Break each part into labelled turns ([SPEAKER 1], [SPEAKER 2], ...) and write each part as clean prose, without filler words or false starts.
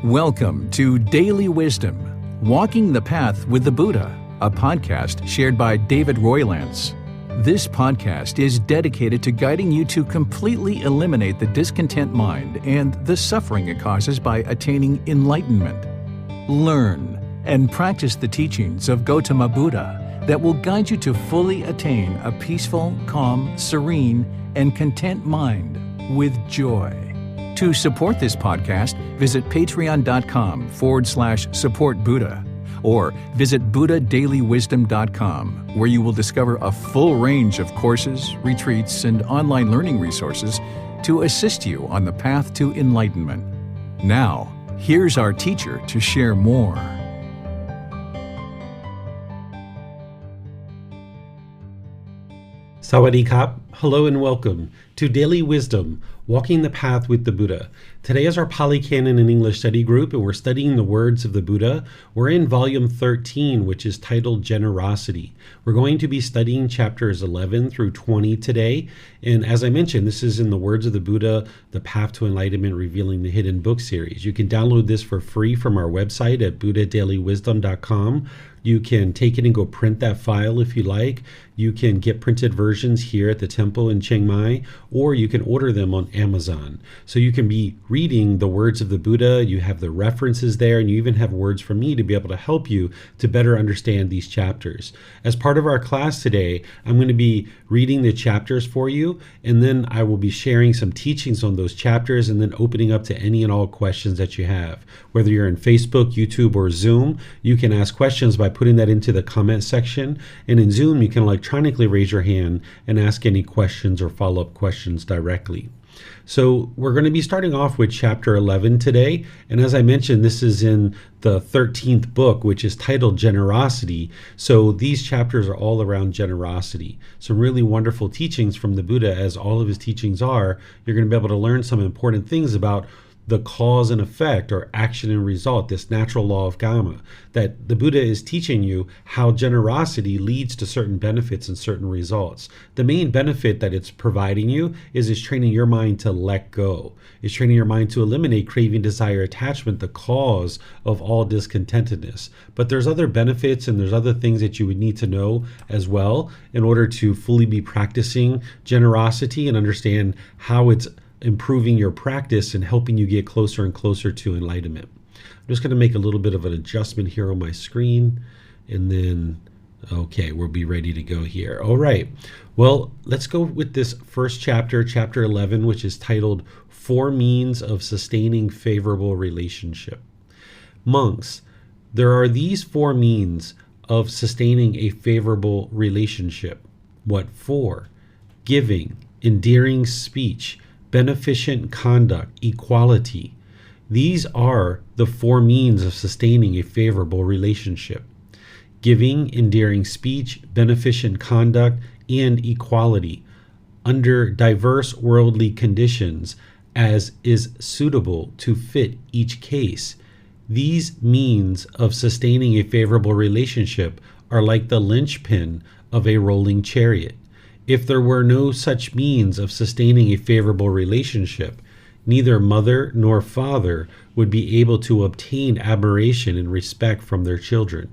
[SPEAKER 1] Welcome to Daily Wisdom, Walking the Path with the Buddha, a podcast shared by David Roylance. This podcast is dedicated to guiding you to completely eliminate the discontent mind and the suffering it causes by attaining enlightenment. Learn and practice the teachings of Gotama Buddha that will guide you to fully attain a peaceful, calm, serene, and content mind with joy. To support this podcast, visit patreon.com/support Buddha or visit buddhadailywisdom.com, where you will discover a full range of courses, retreats, and online learning resources to assist you on the path to enlightenment. Now, here's our teacher to share more.
[SPEAKER 2] Sawadee Kap. Hello and welcome to Daily Wisdom, Walking the Path with the Buddha. Today is our Pali Canon and English study group, and we're studying the words of the Buddha. We're in volume 13, which is titled Generosity. We're going to be studying chapters 11 through 20 today. And as I mentioned, this is in the words of the Buddha, the Path to Enlightenment, Revealing the Hidden Book series. You can download this for free from our website at buddhadailywisdom.com. You can take it and go print that file if you like. You can get printed versions here at the temple in Chiang Mai, or you can order them on Amazon. So you can be reading the words of the Buddha, you have the references there, and you even have words from me to be able to help you to better understand these chapters. As part of our class today, I'm going to be reading the chapters for you, and then I will be sharing some teachings on those chapters and then opening up to any and all questions that you have. Whether you're in Facebook, YouTube, or Zoom, you can ask questions by putting that into the comment section. And in Zoom, you can electronically raise your hand and ask any questions or follow-up questions directly. So we're going to be starting off with chapter 11 today. And as I mentioned, this is in the 13th book, which is titled Generosity. So these chapters are all around generosity. Some really wonderful teachings from the Buddha, as all of his teachings are. You're going to be able to learn some important things about the cause and effect, or action and result, this natural law of karma, that the Buddha is teaching you how generosity leads to certain benefits and certain results. The main benefit that it's providing you is training your mind to let go. It's training your mind to eliminate craving, desire, attachment, the cause of all discontentedness. But there's other benefits and there's other things that you would need to know as well in order to fully be practicing generosity and understand how it's improving your practice and helping you get closer and closer to enlightenment. I'm just going to make a little bit of an adjustment here on my screen, and then, okay, we'll be ready to go here. All right. Well, let's go with this first chapter, chapter 11, which is titled 4 Means of Sustaining Favorable Relationship. Monks, there are these 4 means of sustaining a favorable relationship. What for? Giving, endearing speech, beneficent conduct, equality. These are the 4 means of sustaining a favorable relationship. Giving, endearing speech, beneficent conduct, and equality under diverse worldly conditions as is suitable to fit each case. These means of sustaining a favorable relationship are like the linchpin of a rolling chariot. If there were no such means of sustaining a favorable relationship, neither mother nor father would be able to obtain admiration and respect from their children.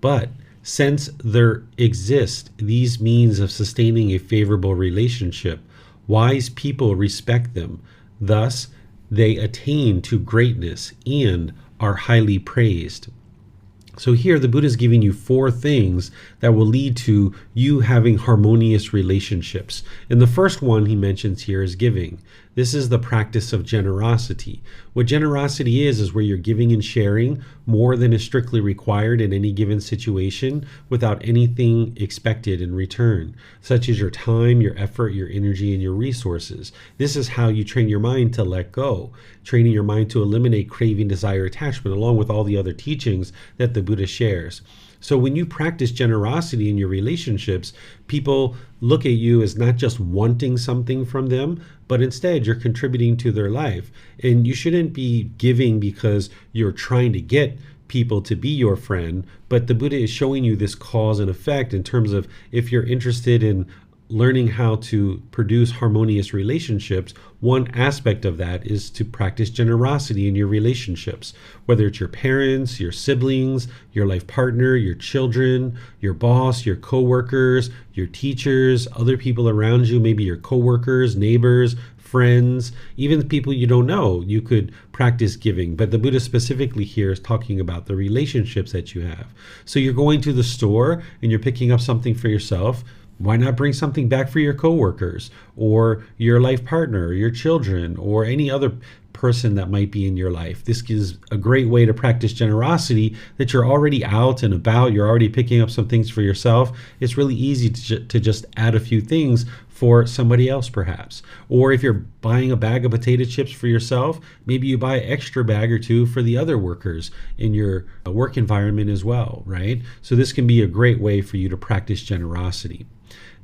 [SPEAKER 2] But since there exist these means of sustaining a favorable relationship, wise people respect them. Thus, they attain to greatness and are highly praised. So here the Buddha is giving you 4 things that will lead to you having harmonious relationships. And the first one he mentions here is giving. This is the practice of generosity. What generosity is where you're giving and sharing more than is strictly required in any given situation without anything expected in return, such as your time, your effort, your energy, and your resources. This is how you train your mind to let go, training your mind to eliminate craving, desire, attachment, along with all the other teachings that the Buddha shares. So when you practice generosity in your relationships, people look at you as not just wanting something from them, but instead you're contributing to their life. And you shouldn't be giving because you're trying to get people to be your friend, but the Buddha is showing you this cause and effect in terms of if you're interested in learning how to produce harmonious relationships, one aspect of that is to practice generosity in your relationships, whether it's your parents, your siblings, your life partner, your children, your boss, your coworkers, your teachers, other people around you, maybe your coworkers, neighbors, friends, even people you don't know. You could practice giving, but the Buddha specifically here is talking about the relationships that you have. So you're going to the store and you're picking up something for yourself. Why not bring something back for your coworkers or your life partner or your children or any other person that might be in your life? This is a great way to practice generosity, that you're already out and about, you're already picking up some things for yourself. It's really easy to just add a few things for somebody else perhaps. Or if you're buying a bag of potato chips for yourself, maybe you buy an extra bag or two for the other workers in your work environment as well, right? So this can be a great way for you to practice generosity.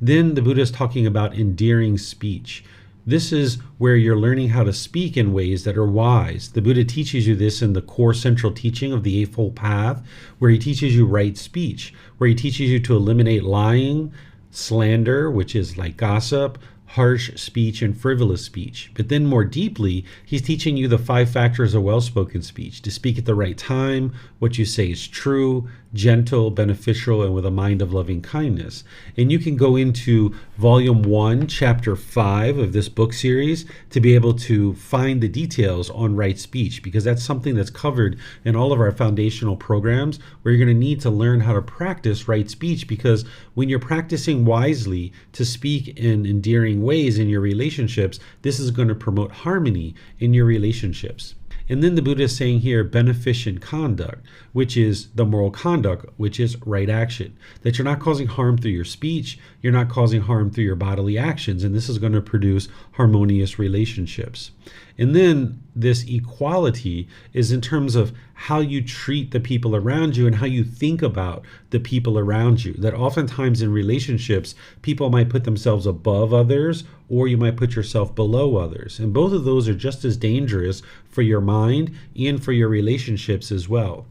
[SPEAKER 2] Then the Buddha is talking about endearing speech. This is where you're learning how to speak in ways that are wise. The Buddha teaches you this in the core central teaching of the Eightfold Path, where he teaches you right speech, where he teaches you to eliminate lying, slander, which is like gossip, harsh speech, and frivolous speech. But then more deeply, he's teaching you the 5 factors of well-spoken speech: to speak at the right time, what you say is true, gentle, beneficial, and with a mind of loving kindness. And you can go into volume 1, chapter 5 of this book series to be able to find the details on right speech, because that's something that's covered in all of our foundational programs, where you're going to need to learn how to practice right speech, because when you're practicing wisely to speak in endearing ways in your relationships, this is going to promote harmony in your relationships. And then the Buddha is saying here beneficent conduct, which is the moral conduct, which is right action. That you're not causing harm through your speech, you're not causing harm through your bodily actions, and this is going to produce harmonious relationships. And then this equality is in terms of how you treat the people around you and how you think about the people around you. That oftentimes in relationships, people might put themselves above others, or you might put yourself below others. And both of those are just as dangerous for your mind and for your relationships as well.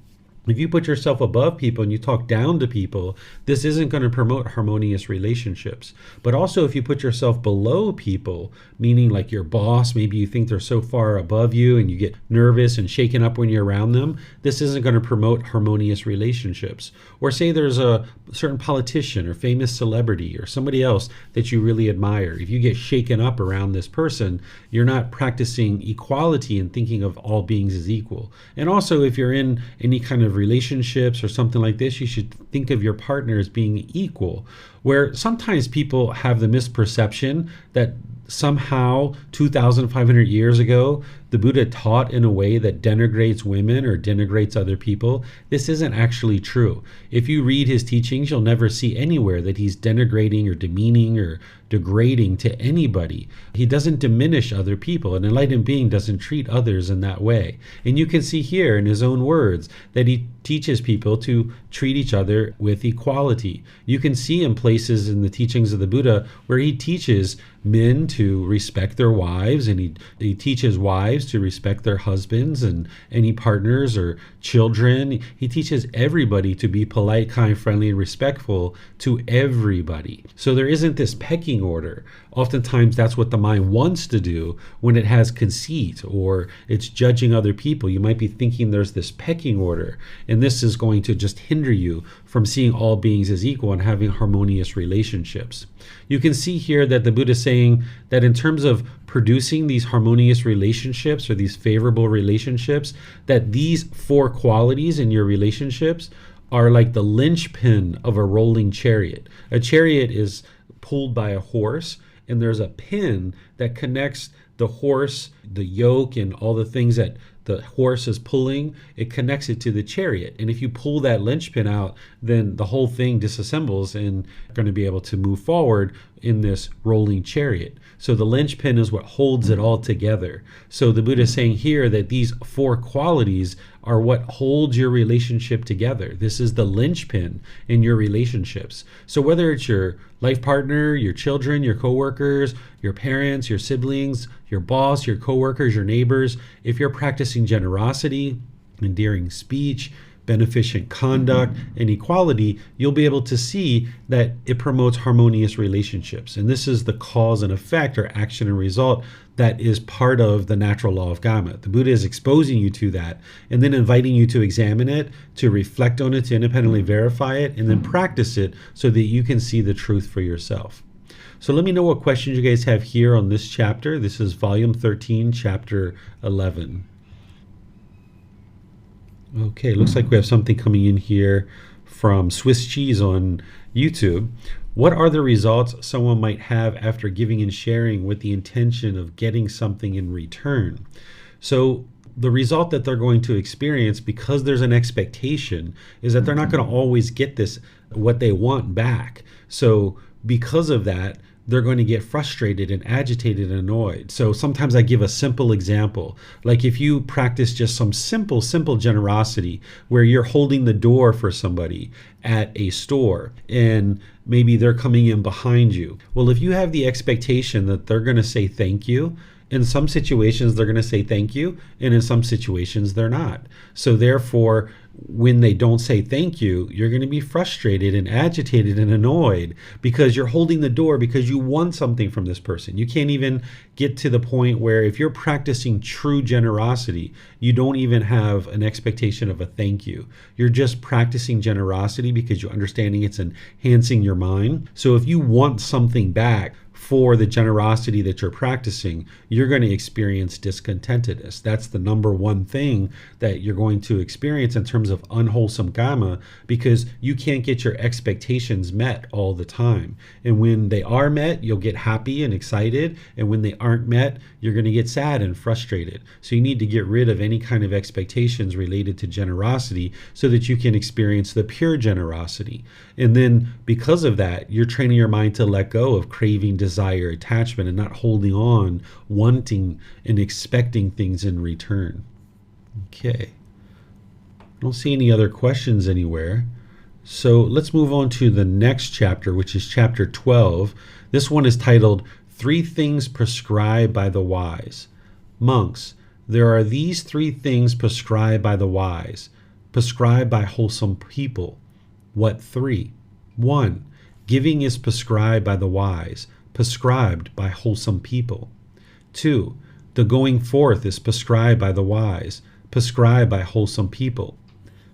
[SPEAKER 2] If you put yourself above people and you talk down to people, this isn't going to promote harmonious relationships. But also if you put yourself below people, meaning like your boss, maybe you think they're so far above you and you get nervous and shaken up when you're around them, this isn't going to promote harmonious relationships. Or say there's a certain politician or famous celebrity or somebody else that you really admire. If you get shaken up around this person, you're not practicing equality and thinking of all beings as equal. And also if you're in any kind of relationships or something like this, you should think of your partner as being equal, where sometimes people have the misperception that somehow 2,500 years ago, the Buddha taught in a way that denigrates women or denigrates other people. This isn't actually true. If you read his teachings, you'll never see anywhere that he's denigrating or demeaning or degrading to anybody. He doesn't diminish other people. An enlightened being doesn't treat others in that way. And you can see here in his own words that he teaches people to treat each other with equality. You can see in places in the teachings of the Buddha where he teaches men to respect their wives, and he teaches wives to respect their husbands and any partners or children. He teaches everybody to be polite, kind, friendly, and respectful to everybody. So there isn't this pecking order. Oftentimes that's what the mind wants to do when it has conceit or it's judging other people. You might be thinking there's this pecking order, and this is going to just hinder you from seeing all beings as equal and having harmonious relationships. You can see here that the Buddha is saying that in terms of producing these harmonious relationships or these favorable relationships, that these 4 qualities in your relationships are like the linchpin of a rolling chariot. A chariot is pulled by a horse, and there's a pin that connects the horse, the yoke, and all the things that the horse is pulling. It connects it to the chariot. And if you pull that linchpin out, then the whole thing disassembles and you're going to be able to move forward in this rolling chariot. So the linchpin is what holds it all together. So the Buddha is saying here that these 4 qualities are what holds your relationship together. This is the linchpin in your relationships. So whether it's your life partner, your children, your coworkers, your parents, your siblings, your boss, your coworkers, your neighbors, if you're practicing generosity, endearing speech, beneficent conduct, and equality, you'll be able to see that it promotes harmonious relationships. And this is the cause and effect, or action and result, that is part of the natural law of karma. The Buddha is exposing you to that and then inviting you to examine it, to reflect on it, to independently verify it, and then practice it so that you can see the truth for yourself. So let me know what questions you guys have here on this chapter. This is volume 13, chapter 11. Okay, looks like we have something coming in here from Swiss Cheese on YouTube. What are the results someone might have after giving and sharing with the intention of getting something in return? So the result that they're going to experience, because there's an expectation, is that they're not going to always get what they want back. So because of that, they're going to get frustrated and agitated and annoyed. So sometimes I give a simple example. Like if you practice just some simple generosity where you're holding the door for somebody at a store and maybe they're coming in behind you. Well, if you have the expectation that they're going to say thank you, in some situations they're going to say thank you, and in some situations they're not. So therefore, when they don't say thank you, you're going to be frustrated and agitated and annoyed because you're holding the door because you want something from this person. You can't even get to the point where if you're practicing true generosity, you don't even have an expectation of a thank you. You're just practicing generosity because you're understanding it's enhancing your mind. So if you want something back for the generosity that you're practicing, you're going to experience discontentedness. That's the number one thing that you're going to experience in terms of unwholesome karma, because you can't get your expectations met all the time. And when they are met, you'll get happy and excited. And when they aren't met, you're going to get sad and frustrated. So you need to get rid of any kind of expectations related to generosity so that you can experience the pure generosity. And then because of that, you're training your mind to let go of craving, desire, attachment, and not holding on, wanting and expecting things in return. Okay. I don't see any other questions anywhere. So let's move on to the next chapter, which is chapter 12. This one is titled 3 Things Prescribed by the Wise. Monks, there are these 3 things prescribed by the wise, prescribed by wholesome people. What 3? 1. Giving is prescribed by the wise, prescribed by wholesome people. 2. The going forth is prescribed by the wise, prescribed by wholesome people.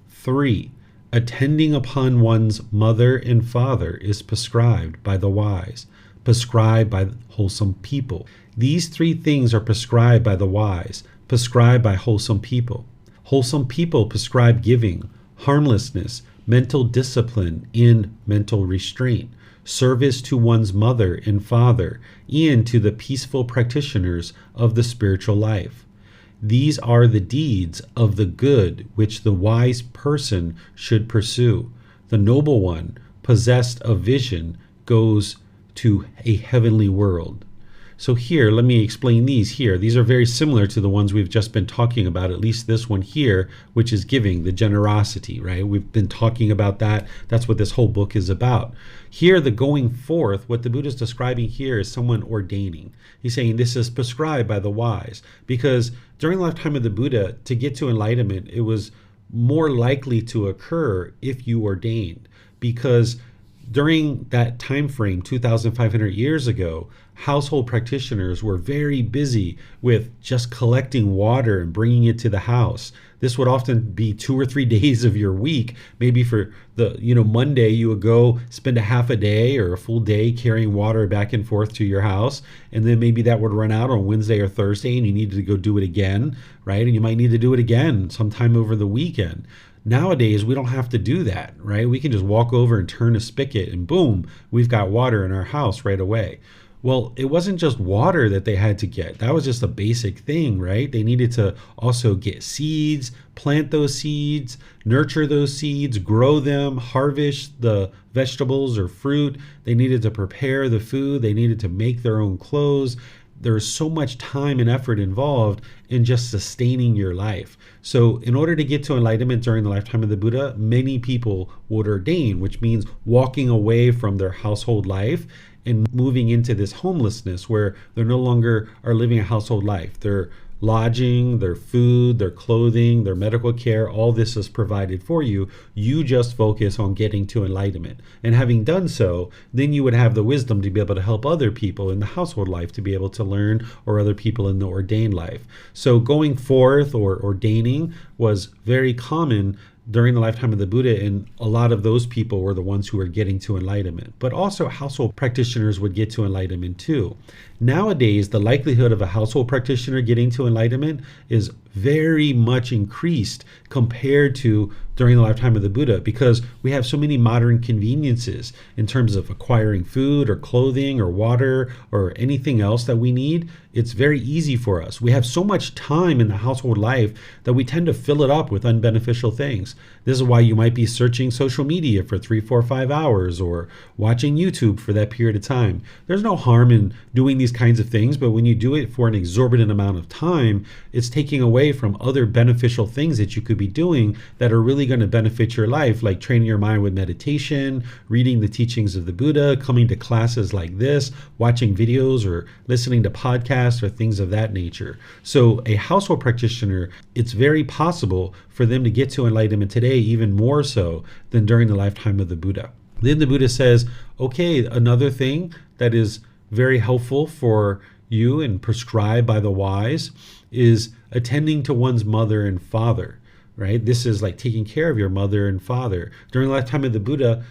[SPEAKER 2] 3. Attending upon one's mother and father is prescribed by the wise, prescribed by wholesome people. These 3 things are prescribed by the wise, prescribed by wholesome people. Wholesome people prescribe giving, harmlessness, mental discipline, and mental restraint, service to one's mother and father, and to the peaceful practitioners of the spiritual life. These are the deeds of the good which the wise person should pursue. The noble one, possessed of vision, goes to a heavenly world. So here, let me explain these here. These are very similar to the ones we've just been talking about, at least this one here, which is giving, the generosity, right? We've been talking about that. That's what this whole book is about. Here, the going forth, what the Buddha is describing here is someone ordaining. He's saying this is prescribed by the wise, because during the lifetime of the Buddha, to get to enlightenment, it was more likely to occur if you ordained, because during that time frame, 2,500 years ago, household practitioners were very busy with just collecting water and bringing it to the house. This would often be 2 or 3 days of your week. Maybe for the Monday, you would go spend a half a day or a full day carrying water back and forth to your house. And then maybe that would run out on Wednesday or Thursday and you needed to go do it again, right? And you might need to do it again sometime over the weekend. Nowadays, we don't have to do that, right? We can just walk over and turn a spigot and boom, we've got water in our house right away. Well, it wasn't just water that they had to get. That was just a basic thing, right? They needed to also get seeds, plant those seeds, nurture those seeds, grow them, harvest the vegetables or fruit. They needed to prepare the food. They needed to make their own clothes. There's so much time and effort involved in just sustaining your life. So in order to get to enlightenment during the lifetime of the Buddha, many people would ordain, which means walking away from their household life and moving into this homelessness where they no longer are living a household life. They're lodging, their food, their clothing, their medical care, all this is provided for you. You just focus on getting to enlightenment. And having done so, then you would have the wisdom to be able to help other people in the household life to be able to learn, or other people in the ordained life. So going forth or ordaining was very common during the lifetime of the Buddha, and a lot of those people were the ones who were getting to enlightenment. But also household practitioners would get to enlightenment too. Nowadays, the likelihood of a household practitioner getting to enlightenment is very much increased compared to during the lifetime of the Buddha, because we have so many modern conveniences in terms of acquiring food or clothing or water or anything else that we need. It's very easy for us. We have so much time in the household life that we tend to fill it up with unbeneficial things. This is why you might be searching social media for 3, 4, 5 hours, or watching YouTube for that period of time. There's no harm in doing these kinds of things, but when you do it for an exorbitant amount of time, it's taking away from other beneficial things that you could be doing that are really going to benefit your life, like training your mind with meditation, reading the teachings of the Buddha, coming to classes like this, watching videos or listening to podcasts or things of that nature. So a household practitioner, it's very possible for them to get to enlightenment today, even more so than during the lifetime of the Buddha. Then the Buddha says, okay, another thing that is very helpful for you and prescribed by the wise is attending to one's mother and father, right? This is like taking care of your mother and father. During the lifetime of the Buddha,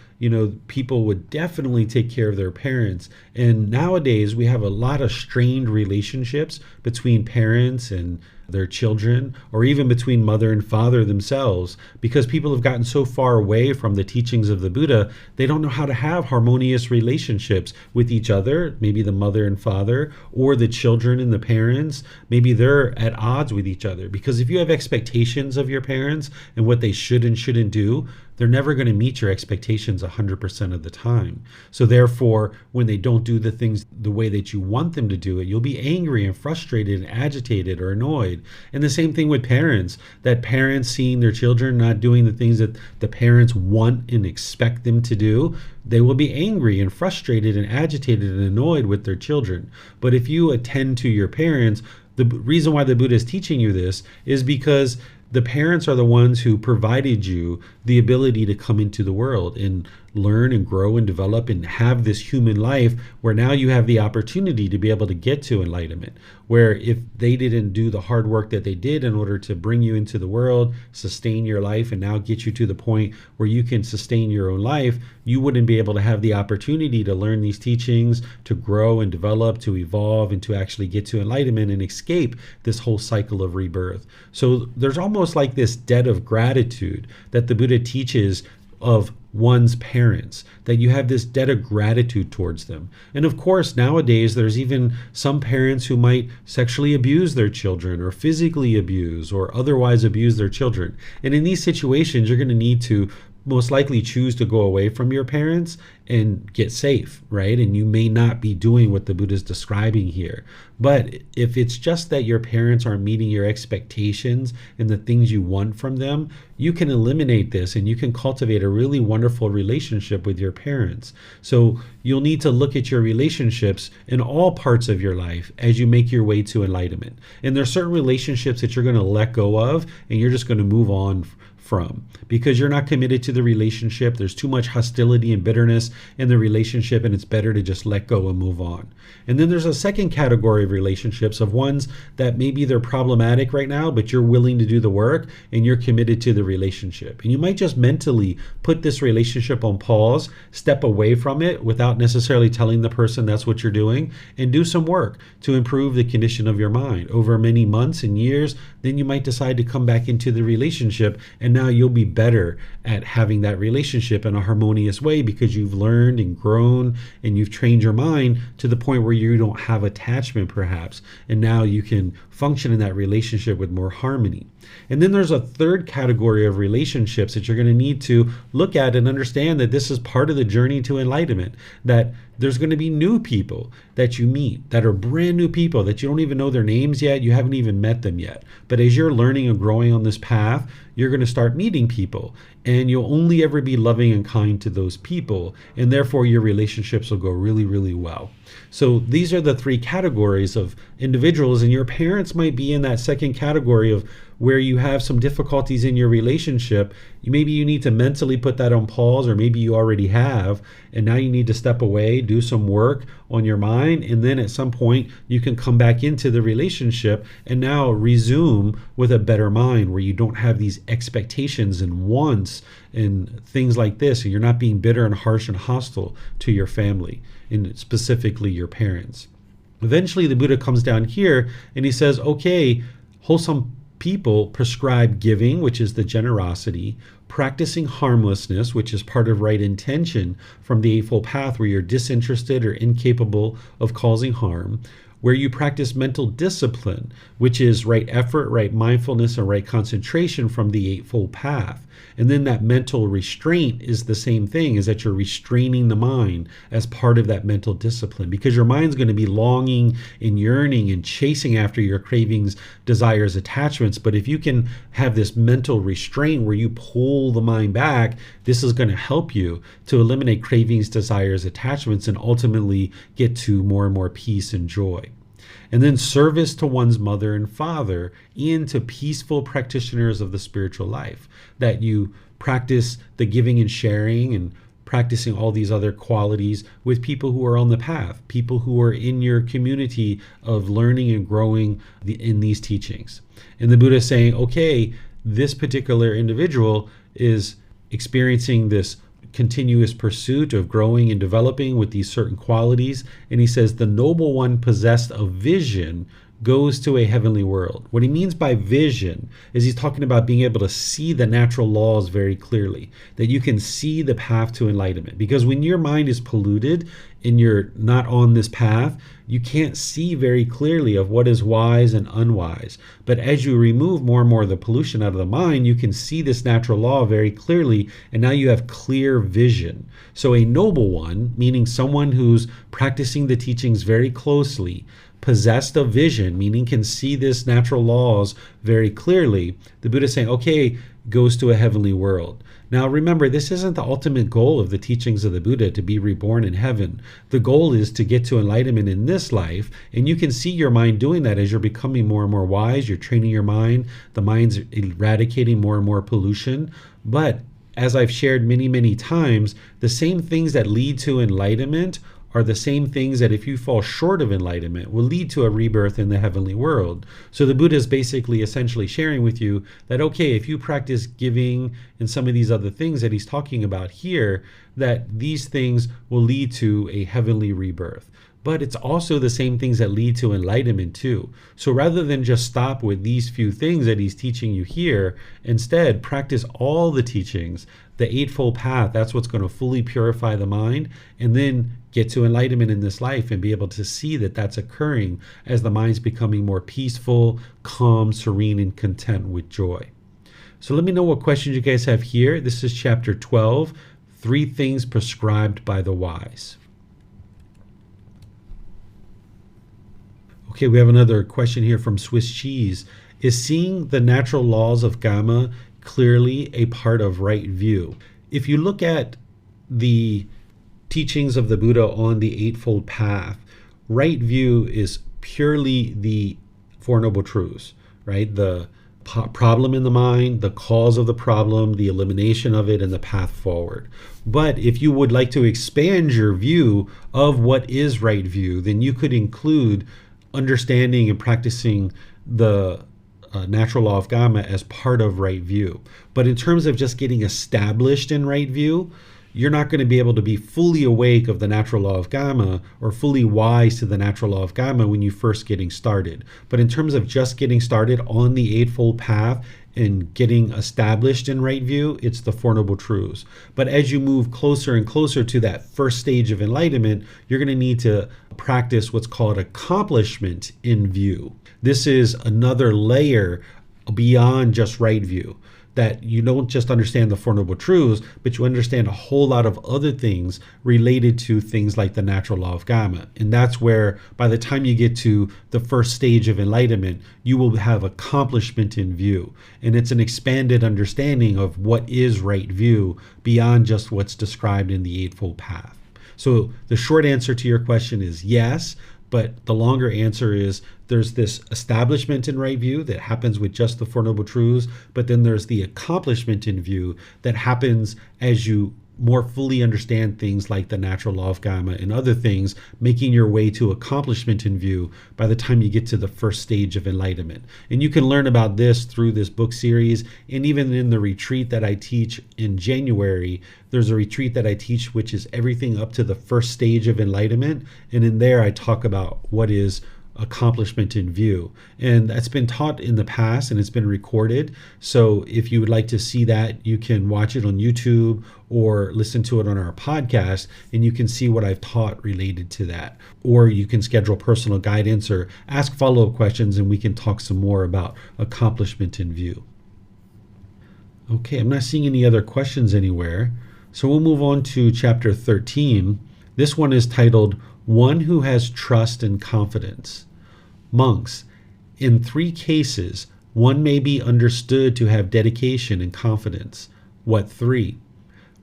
[SPEAKER 2] people would definitely take care of their parents. And nowadays we have a lot of strained relationships between parents and their children, or even between mother and father themselves, because people have gotten so far away from the teachings of the Buddha, they don't know how to have harmonious relationships with each other, maybe the mother and father, or the children and the parents. Maybe they're at odds with each other, because if you have expectations of your parents and what they should and shouldn't do, they're never going to meet your expectations 100% of the time. So therefore, when they don't do the things the way that you want them to do it, you'll be angry and frustrated and agitated or annoyed. And the same thing with parents, that parents seeing their children not doing the things that the parents want and expect them to do, they will be angry and frustrated and agitated and annoyed with their children. But if you attend to your parents, the reason why the Buddha is teaching you this is because the parents are the ones who provided you the ability to come into the world and learn and grow and develop and have this human life, where now you have the opportunity to be able to get to enlightenment. Where if they didn't do the hard work that they did in order to bring you into the world, sustain your life, and now get you to the point where you can sustain your own life, you wouldn't be able to have the opportunity to learn these teachings, to grow and develop, to evolve, and to actually get to enlightenment and escape this whole cycle of rebirth. So there's almost like this debt of gratitude that the Buddha teaches of one's parents, that you have this debt of gratitude towards them. And of course, nowadays, there's even some parents who might sexually abuse their children, or physically abuse, or otherwise abuse their children. And in these situations, you're going to need to most likely choose to go away from your parents and get safe, right? And you may not be doing what the Buddha is describing here. But if it's just that your parents aren't meeting your expectations and the things you want from them, you can eliminate this and you can cultivate a really wonderful relationship with your parents. So you'll need to look at your relationships in all parts of your life as you make your way to enlightenment. And there's certain relationships that you're going to let go of and you're just going to move on from, because you're not committed to the relationship. There's too much hostility and bitterness in the relationship, and it's better to just let go and move on. And then there's a second category of relationships, of ones that maybe they're problematic right now, but you're willing to do the work and you're committed to the relationship. And you might just mentally put this relationship on pause, step away from it without necessarily telling the person that's what you're doing, and do some work to improve the condition of your mind over many months and years. Then you might decide to come back into the relationship, and now you'll be better at having that relationship in a harmonious way, because you've learned and grown and you've trained your mind to the point where you don't have attachment perhaps, and now you can function in that relationship with more harmony. And then there's a third category of relationships that you're going to need to look at and understand that this is part of the journey to enlightenment, that there's going to be new people that you meet that are brand new people that you don't even know their names yet, you haven't even met them yet. But as you're learning and growing on this path, you're going to start meeting people, and you'll only ever be loving and kind to those people, and therefore your relationships will go really, really well. So these are the three categories of individuals, and your parents might be in that second category of where you have some difficulties in your relationship. Maybe you need to mentally put that on pause, or maybe you already have, and now you need to step away, do some work on your mind, and then at some point you can come back into the relationship and now resume with a better mind, where you don't have these expectations and wants and things like this. So you're not being bitter and harsh and hostile to your family, and specifically your parents. Eventually the Buddha comes down here and he says, okay, wholesome people prescribe giving, which is the generosity, practicing harmlessness, which is part of right intention from the Eightfold Path, where you're disinterested or incapable of causing harm, where you practice mental discipline, which is right effort, right mindfulness, and right concentration from the Eightfold Path. And then that mental restraint is the same thing, is that you're restraining the mind as part of that mental discipline, because your mind's going to be longing and yearning and chasing after your cravings, desires, attachments. But if you can have this mental restraint where you pull the mind back, this is going to help you to eliminate cravings, desires, attachments, and ultimately get to more and more peace and joy. And then service to one's mother and father, and to peaceful practitioners of the spiritual life, that you practice the giving and sharing and practicing all these other qualities with people who are on the path, people who are in your community of learning and growing in these teachings. And the Buddha is saying, okay, this particular individual is experiencing this continuous pursuit of growing and developing with these certain qualities. And he says, the noble one possessed of vision goes to a heavenly world. What he means by vision is he's talking about being able to see the natural laws very clearly, that you can see the path to enlightenment. Because when your mind is polluted and you're not on this path, you can't see very clearly of what is wise and unwise. But as you remove more and more of the pollution out of the mind, you can see this natural law very clearly, and now you have clear vision. So a noble one, meaning someone who's practicing the teachings very closely, possessed of vision, meaning can see this natural laws very clearly, the Buddha is saying, okay, goes to a heavenly world. Now remember, this isn't the ultimate goal of the teachings of the Buddha, to be reborn in heaven. The goal is to get to enlightenment in this life, and you can see your mind doing that as you're becoming more and more wise. You're training your mind, the mind's eradicating more and more pollution. But as I've shared many, many times, the same things that lead to enlightenment are the same things that, if you fall short of enlightenment, will lead to a rebirth in the heavenly world. So the Buddha is basically essentially sharing with you that, okay, if you practice giving and some of these other things that he's talking about here, that these things will lead to a heavenly rebirth. But it's also the same things that lead to enlightenment too. So rather than just stop with these few things that he's teaching you here, instead practice all the teachings, the Eightfold Path. That's what's going to fully purify the mind, and then get to enlightenment in this life and be able to see that that's occurring as the mind's becoming more peaceful, calm, serene, and content with joy. So let me know what questions you guys have here. This is chapter 12, 3 things prescribed by the wise. Okay, we have another question here from Swiss Cheese. Is seeing the natural laws of Gama clearly a part of right view? If you look at the teachings of the Buddha on the Eightfold Path, right view is purely the Four Noble Truths, right? The problem in the mind, the cause of the problem, the elimination of it, and the path forward. But if you would like to expand your view of what is right view, then you could include understanding and practicing the natural law of Gama as part of right view. But in terms of just getting established in right view, you're not going to be able to be fully awake of the natural law of Gama or fully wise to the natural law of Gama when you first getting started. But in terms of just getting started on the Eightfold Path and getting established in right view, it's the Four Noble Truths. But as you move closer and closer to that first stage of enlightenment, you're going to need to practice what's called accomplishment in view. This is another layer beyond just right view, that you don't just understand the Four Noble Truths, but you understand a whole lot of other things related to things like the natural law of Gama. And that's where, by the time you get to the first stage of enlightenment, you will have accomplishment in view. And it's an expanded understanding of what is right view beyond just what's described in the Eightfold Path. So the short answer to your question is yes, but the longer answer is there's this establishment in right view that happens with just the Four Noble Truths, but then there's the accomplishment in view that happens as you more fully understand things like the natural law of karma and other things, making your way to accomplishment in view by the time you get to the first stage of enlightenment. And you can learn about this through this book series, and even in the retreat that I teach in January. There's a retreat that I teach which is everything up to the first stage of enlightenment, and in there I talk about what is accomplishment in view, and that's been taught in the past and it's been recorded. So if you would like to see that, you can watch it on YouTube or listen to it on our podcast, and you can see what I've taught related to that. Or you can schedule personal guidance or ask follow-up questions, and we can talk some more about accomplishment in view. Okay, I'm not seeing any other questions anywhere, so we'll move on to chapter 13. This one is titled One Who Has Trust and Confidence. Monks, in 3 cases, one may be understood to have dedication and confidence. What 3?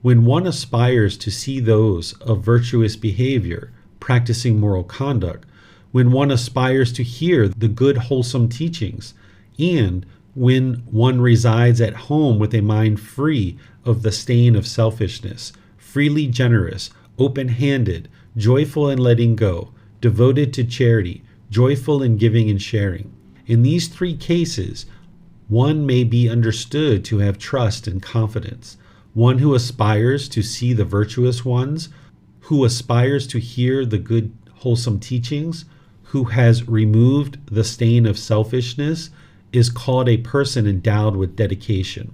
[SPEAKER 2] When one aspires to see those of virtuous behavior, practicing moral conduct, when one aspires to hear the good wholesome teachings, and when one resides at home with a mind free of the stain of selfishness, freely generous, open-handed, joyful in letting go, devoted to charity, joyful in giving and sharing. In these 3 cases, one may be understood to have trust and confidence. One who aspires to see the virtuous ones, who aspires to hear the good wholesome teachings, who has removed the stain of selfishness, is called a person endowed with dedication.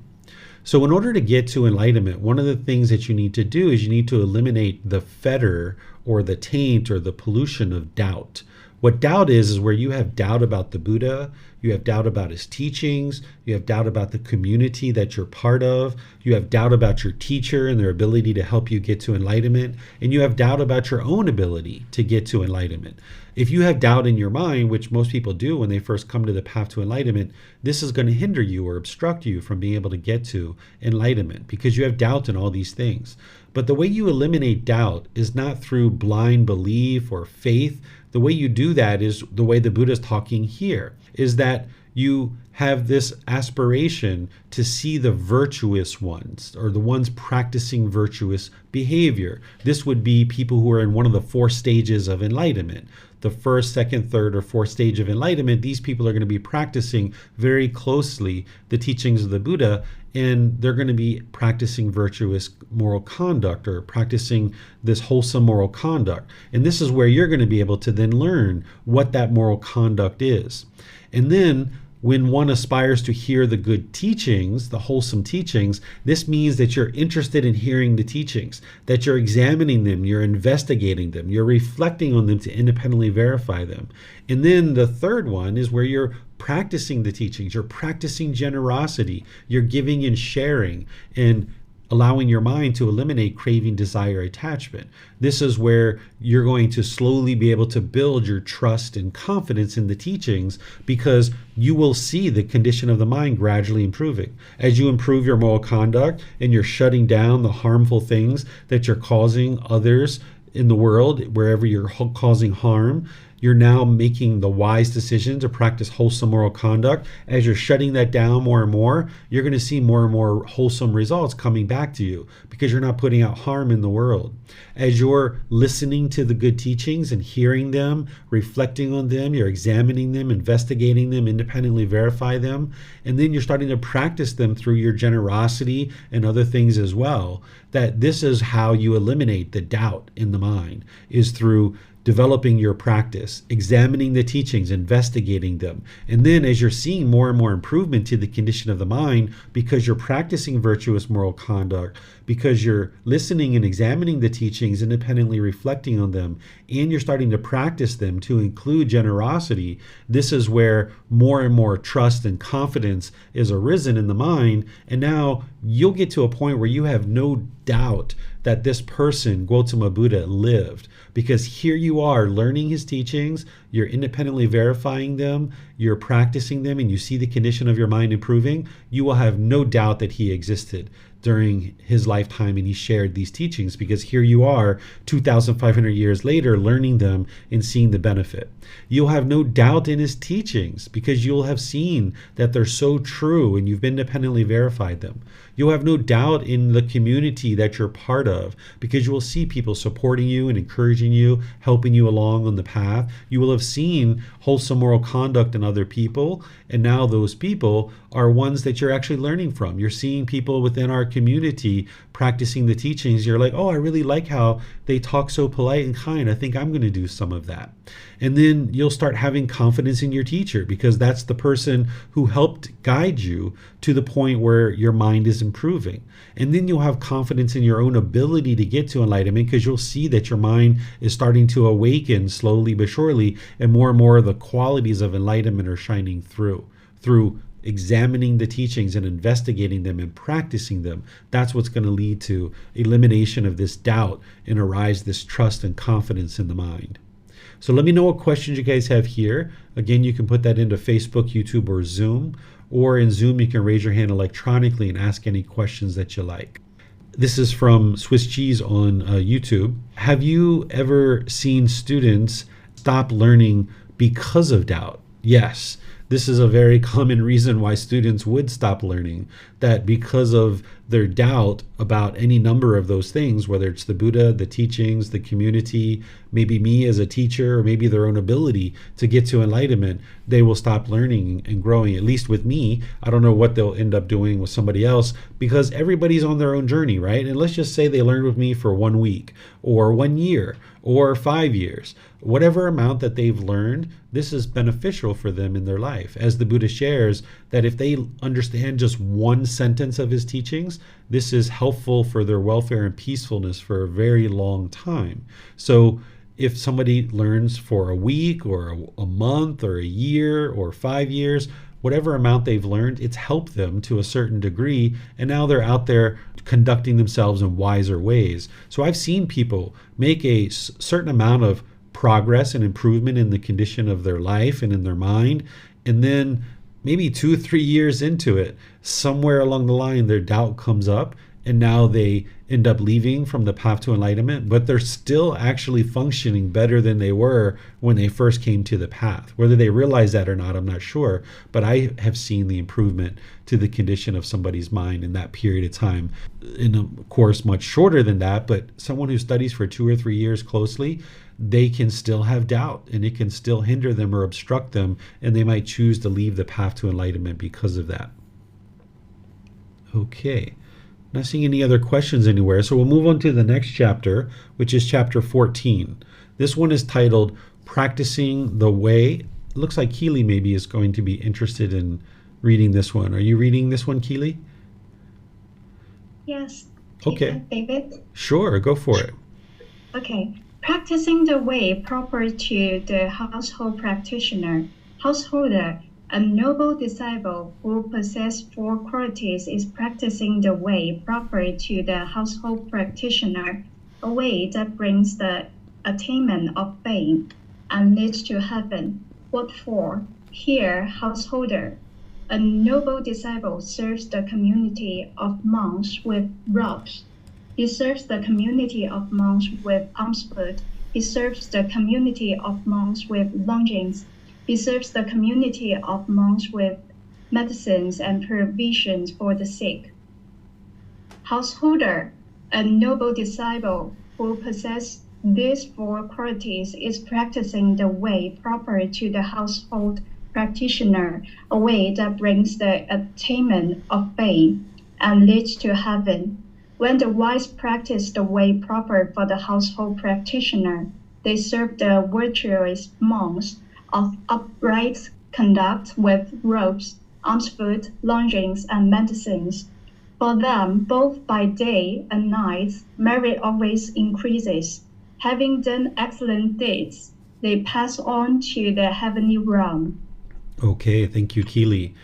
[SPEAKER 2] So in order to get to enlightenment, one of the things that you need to do is you need to eliminate the fetter or the taint or the pollution of doubt. What doubt is where you have doubt about the Buddha, you have doubt about his teachings, you have doubt about the community that you're part of, you have doubt about your teacher and their ability to help you get to enlightenment, and you have doubt about your own ability to get to enlightenment. If you have doubt in your mind, which most people do when they first come to the path to enlightenment, this is going to hinder you or obstruct you from being able to get to enlightenment because you have doubt in all these things. But the way you eliminate doubt is not through blind belief or faith. The way you do that is the way the Buddha is talking here, is that you have this aspiration to see the virtuous ones or the ones practicing virtuous behavior. This would be people who are in one of the 4 stages of enlightenment. The first, second, third, or fourth stage of enlightenment, these people are going to be practicing very closely the teachings of the Buddha, and they're going to be practicing virtuous moral conduct or practicing this wholesome moral conduct. And this is where you're going to be able to then learn what that moral conduct is. And then when one aspires to hear the good teachings, the wholesome teachings, this means that you're interested in hearing the teachings, that you're examining them, you're investigating them, you're reflecting on them to independently verify them. And then the third one is where you're practicing the teachings, you're practicing generosity, you're giving and sharing, and allowing your mind to eliminate craving, desire, attachment. This is where you're going to slowly be able to build your trust and confidence in the teachings, because you will see the condition of the mind gradually improving. As you improve your moral conduct and you're shutting down the harmful things that you're causing others in the world, wherever you're causing harm, you're now making the wise decision to practice wholesome moral conduct. As you're shutting that down more and more, you're going to see more and more wholesome results coming back to you because you're not putting out harm in the world. As you're listening to the good teachings and hearing them, reflecting on them, you're examining them, investigating them, independently verify them, and then you're starting to practice them through your generosity and other things as well. That this is how you eliminate the doubt in the mind, is through developing your practice, examining the teachings, investigating them. And then as you're seeing more and more improvement to the condition of the mind, because you're practicing virtuous moral conduct, because you're listening and examining the teachings, independently reflecting on them, and you're starting to practice them to include generosity, this is where more and more trust and confidence is arisen in the mind. And now you'll get to a point where you have no doubt that this person, Gautama Buddha, lived. Because here you are learning his teachings, you're independently verifying them, you're practicing them, and you see the condition of your mind improving, you will have no doubt that he existed. during his lifetime and he shared these teachings, because here you are 2,500 years later learning them and seeing the benefit. You'll have no doubt in his teachings because you'll have seen that they're so true and you've independently verified them. You'll have no doubt in the community that you're part of because you will see people supporting you and encouraging you, helping you along on the path. You will have seen wholesome moral conduct in other people, and now those people are ones that you're actually learning from. You're seeing people within our community practicing the teachings. You're like, oh, I really like how they talk so polite and kind. I think I'm going to do some of that. And then you'll start having confidence in your teacher because that's the person who helped guide you to the point where your mind is improving. And then you'll have confidence in your own ability to get to enlightenment because you'll see that your mind is starting to awaken slowly but surely, and more of the qualities of enlightenment are shining through examining the teachings and investigating them and practicing them. That's what's going to lead to elimination of this doubt and arise this trust and confidence in the mind. So let me know what questions you guys have here. Again, you can put that into Facebook, YouTube, or Zoom. Or in Zoom, you can raise your hand electronically and ask any questions that you like. This is from Swiss Cheese on YouTube. Have you ever seen students stop learning because of doubt? Yes. This is a very common reason why students would stop learning, that because of their doubt about any number of those things, whether it's the Buddha, the teachings, the community, maybe me as a teacher, or maybe their own ability to get to enlightenment, they will stop learning and growing. At least with me, I don't know what they'll end up doing with somebody else because everybody's on their own journey, right? And let's just say they learned with me for 1 week or 1 year or 5 years. Whatever amount that they've learned, this is beneficial for them in their life. As the Buddha shares, that if they understand just one sentence of his teachings, this is helpful for their welfare and peacefulness for a very long time. So if somebody learns for a week or a month or a year or 5 years, whatever amount they've learned, it's helped them to a certain degree, and now they're out there conducting themselves in wiser ways. So I've seen people make a certain amount of progress and improvement in the condition of their life and in their mind, and then maybe 2 or 3 years into it, somewhere along the line their doubt comes up and now they end up leaving from the path to enlightenment, but they're still actually functioning better than they were when they first came to the path. Whether they realize that or not, I'm not sure, but I have seen the improvement to the condition of somebody's mind in that period of time. And of course, much shorter than that, but someone who studies for 2 or 3 years closely, they can still have doubt and it can still hinder them or obstruct them, and they might choose to leave the path to enlightenment because of that. Okay. Not seeing any other questions anywhere, so we'll move on to the next chapter, which is chapter 14. This one is titled Practicing the Way. It looks like Keely maybe is going to be interested in reading this one. Are you reading this one, Keely?
[SPEAKER 3] Yes.
[SPEAKER 2] Okay.
[SPEAKER 3] David?
[SPEAKER 2] Sure, go for it.
[SPEAKER 3] Okay. Practicing the way proper to the household practitioner. Householder, a noble disciple who possesses 4 qualities, is practicing the way proper to the household practitioner, a way that brings the attainment of faith and leads to heaven. What for? Here, householder, a noble disciple serves the community of monks with robes. He serves the community of monks with almsfood. He serves the community of monks with lodgings. He serves the community of monks with medicines and provisions for the sick. Householder, a noble disciple who possesses these 4 qualities, is practicing the way proper to the household practitioner, a way that brings the attainment of faith and leads to heaven. When the wise practice the way proper for the household practitioner, they serve the virtuous monks of upright conduct with robes, almsfood, lodgings, and medicines. For them, both by day and night, merit always increases. Having done excellent deeds, they pass on to the heavenly realm.
[SPEAKER 2] Okay, thank you, Keely.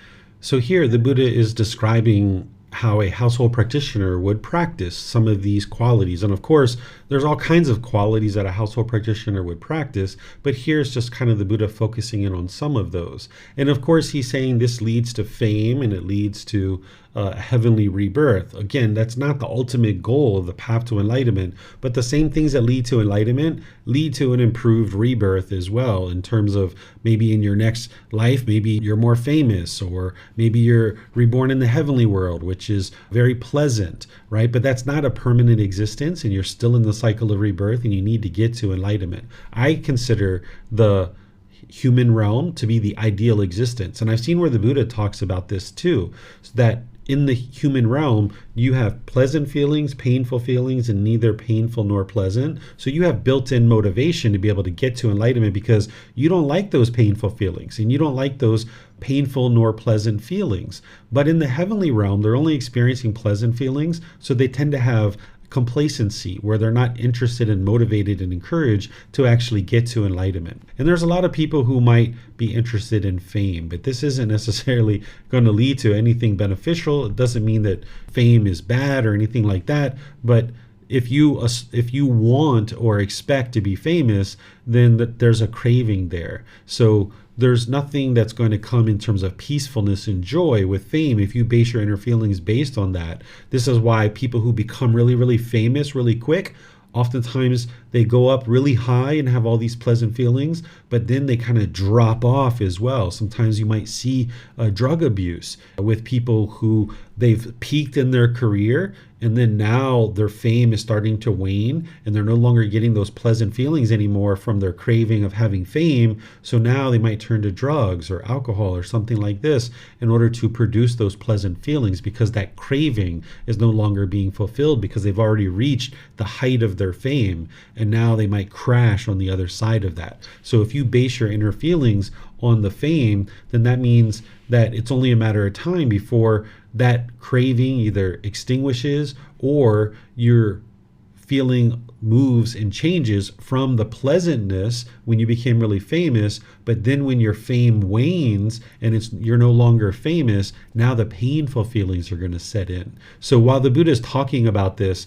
[SPEAKER 2] So here the Buddha is describing how a household practitioner would practice some of these qualities. And of course, there's all kinds of qualities that a household practitioner would practice, but here's just kind of the Buddha focusing in on some of those. And of course, he's saying this leads to fame and it leads to heavenly rebirth. Again, that's not the ultimate goal of the path to enlightenment, but the same things that lead to enlightenment lead to an improved rebirth as well, in terms of maybe in your next life, maybe you're more famous, or maybe you're reborn in the heavenly world, which is very pleasant, right? But that's not a permanent existence, and you're still in the cycle of rebirth, and you need to get to enlightenment. I consider the human realm to be the ideal existence. And I've seen where the Buddha talks about this too, so that in the human realm, you have pleasant feelings, painful feelings, and neither painful nor pleasant. So you have built-in motivation to be able to get to enlightenment, because you don't like those painful feelings and you don't like those painful nor pleasant feelings. But in the heavenly realm, they're only experiencing pleasant feelings, so they tend to have complacency, where they're not interested and motivated and encouraged to actually get to enlightenment. And there's a lot of people who might be interested in fame, but this isn't necessarily going to lead to anything beneficial. It doesn't mean that fame is bad or anything like that, but if you want or expect to be famous, then there's a craving there. So there's nothing that's going to come in terms of peacefulness and joy with fame if you base your inner feelings based on that. This is why people who become really, really famous really quick, oftentimes they go up really high and have all these pleasant feelings, but then they kind of drop off as well. Sometimes you might see drug abuse with people who they've peaked in their career, and then now their fame is starting to wane, and they're no longer getting those pleasant feelings anymore from their craving of having fame. So now they might turn to drugs or alcohol or something like this in order to produce those pleasant feelings, because that craving is no longer being fulfilled, because they've already reached the height of their fame, and now they might crash on the other side of that. So if you base your inner feelings on the fame, then that means that it's only a matter of time before that craving either extinguishes, or your feeling moves and changes from the pleasantness when you became really famous. But then when your fame wanes and you're no longer famous, now the painful feelings are going to set in. So while the Buddha is talking about this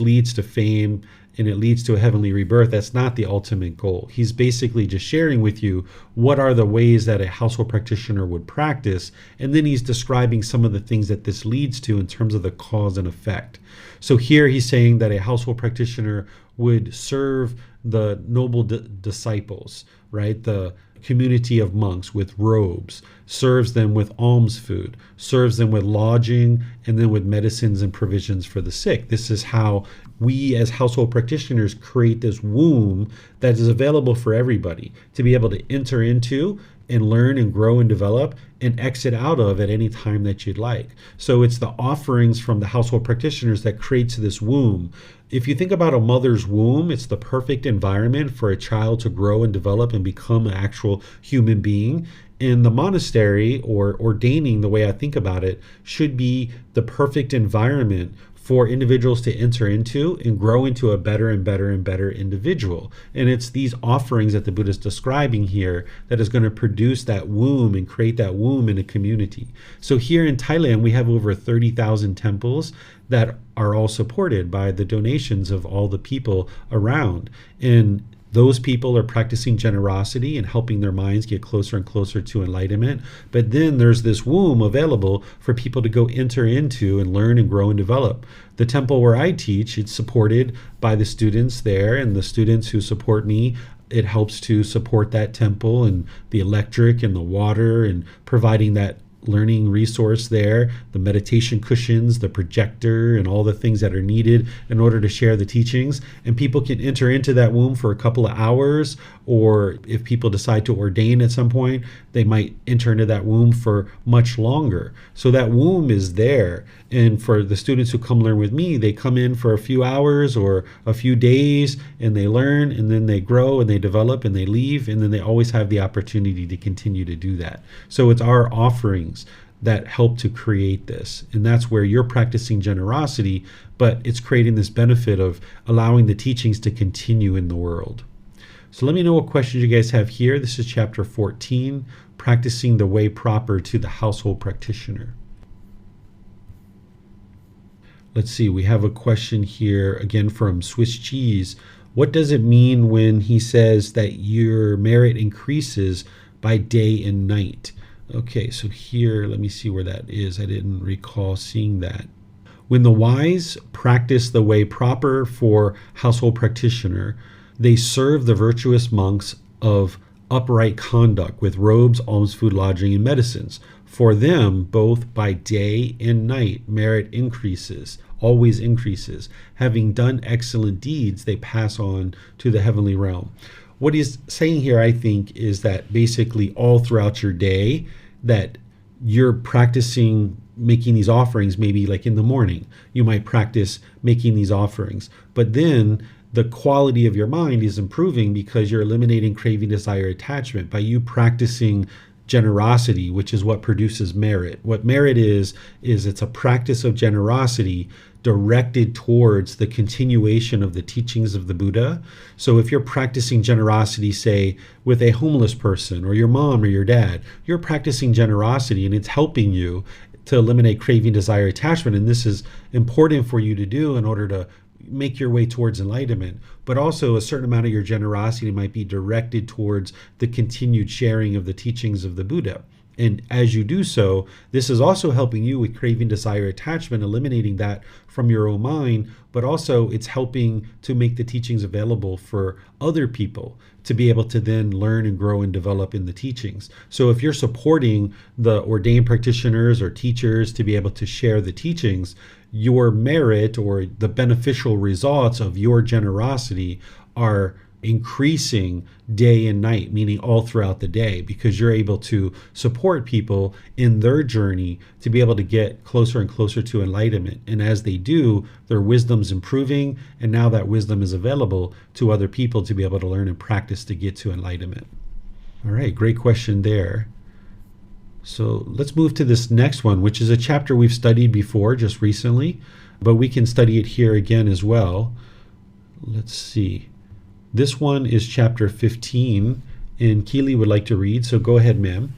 [SPEAKER 2] leads to fame and it leads to a heavenly rebirth, that's not the ultimate goal. He's basically just sharing with you what are the ways that a household practitioner would practice, and then he's describing some of the things that this leads to in terms of the cause and effect. So here he's saying that a household practitioner would serve the noble disciples, right? The community of monks with robes, serves them with alms food, serves them with lodging, and then with medicines and provisions for the sick. This is how we as household practitioners create this womb that is available for everybody to be able to enter into and learn and grow and develop and exit out of at any time that you'd like. So it's the offerings from the household practitioners that creates this womb. If you think about a mother's womb, it's the perfect environment for a child to grow and develop and become an actual human being. And the monastery, or ordaining, the way I think about it, should be the perfect environment for individuals to enter into and grow into a better and better and better individual. And it's these offerings that the Buddha is describing here that is going to produce that womb and create that womb in a community. So here in Thailand, we have over 30,000 temples that are all supported by the donations of all the people around. And those people are practicing generosity and helping their minds get closer and closer to enlightenment. But then there's this womb available for people to go enter into and learn and grow and develop. The temple where I teach, it's supported by the students there, and the students who support me, it helps to support that temple and the electric and the water and providing that learning resource there, the meditation cushions, the projector, and all the things that are needed in order to share the teachings. And people can enter into that womb for a couple of hours, or if people decide to ordain at some point, they might enter into that womb for much longer. So that womb is there. And for the students who come learn with me, they come in for a few hours or a few days, and they learn, and then they grow and they develop and they leave, and then they always have the opportunity to continue to do that. So it's our offerings that help to create this. And that's where you're practicing generosity, but it's creating this benefit of allowing the teachings to continue in the world. So let me know what questions you guys have here. This is chapter 14, practicing the way proper to the household practitioner. Let's see, we have a question here again from Swiss Cheese. What does it mean when he says that your merit increases by day and night? Okay, so here, let me see where that is. I didn't recall seeing that. When the wise practice the way proper for household practitioner, they serve the virtuous monks of upright conduct with robes, alms, food, lodging, and medicines. For them, both by day and night, merit increases, always increases. Having done excellent deeds, they pass on to the heavenly realm. What he's saying here, I think, is that basically all throughout your day that you're practicing making these offerings. Maybe like in the morning, you might practice making these offerings, but then the quality of your mind is improving because you're eliminating craving, desire, attachment by you practicing generosity, which is what produces merit. What merit is it's a practice of generosity directed towards the continuation of the teachings of the Buddha. So if you're practicing generosity, say with a homeless person or your mom or your dad, you're practicing generosity and it's helping you to eliminate craving, desire, attachment. And this is important for you to do in order to make your way towards enlightenment. But also a certain amount of your generosity might be directed towards the continued sharing of the teachings of the Buddha. And as you do so, this is also helping you with craving, desire, attachment, eliminating that from your own mind, but also it's helping to make the teachings available for other people to be able to then learn and grow and develop in the teachings. So if you're supporting the ordained practitioners or teachers to be able to share the teachings, your merit or the beneficial results of your generosity are increasing day and night, meaning all throughout the day, because you're able to support people in their journey to be able to get closer and closer to enlightenment. And as they do, their wisdom's improving, and now that wisdom is available to other people to be able to learn and practice to get to enlightenment. All right, great question there. So let's move to this next one, which is a chapter we've studied before just recently, but we can study it here again as well. Let's see. This one is chapter 15, and Keely would like to read, so go ahead, ma'am.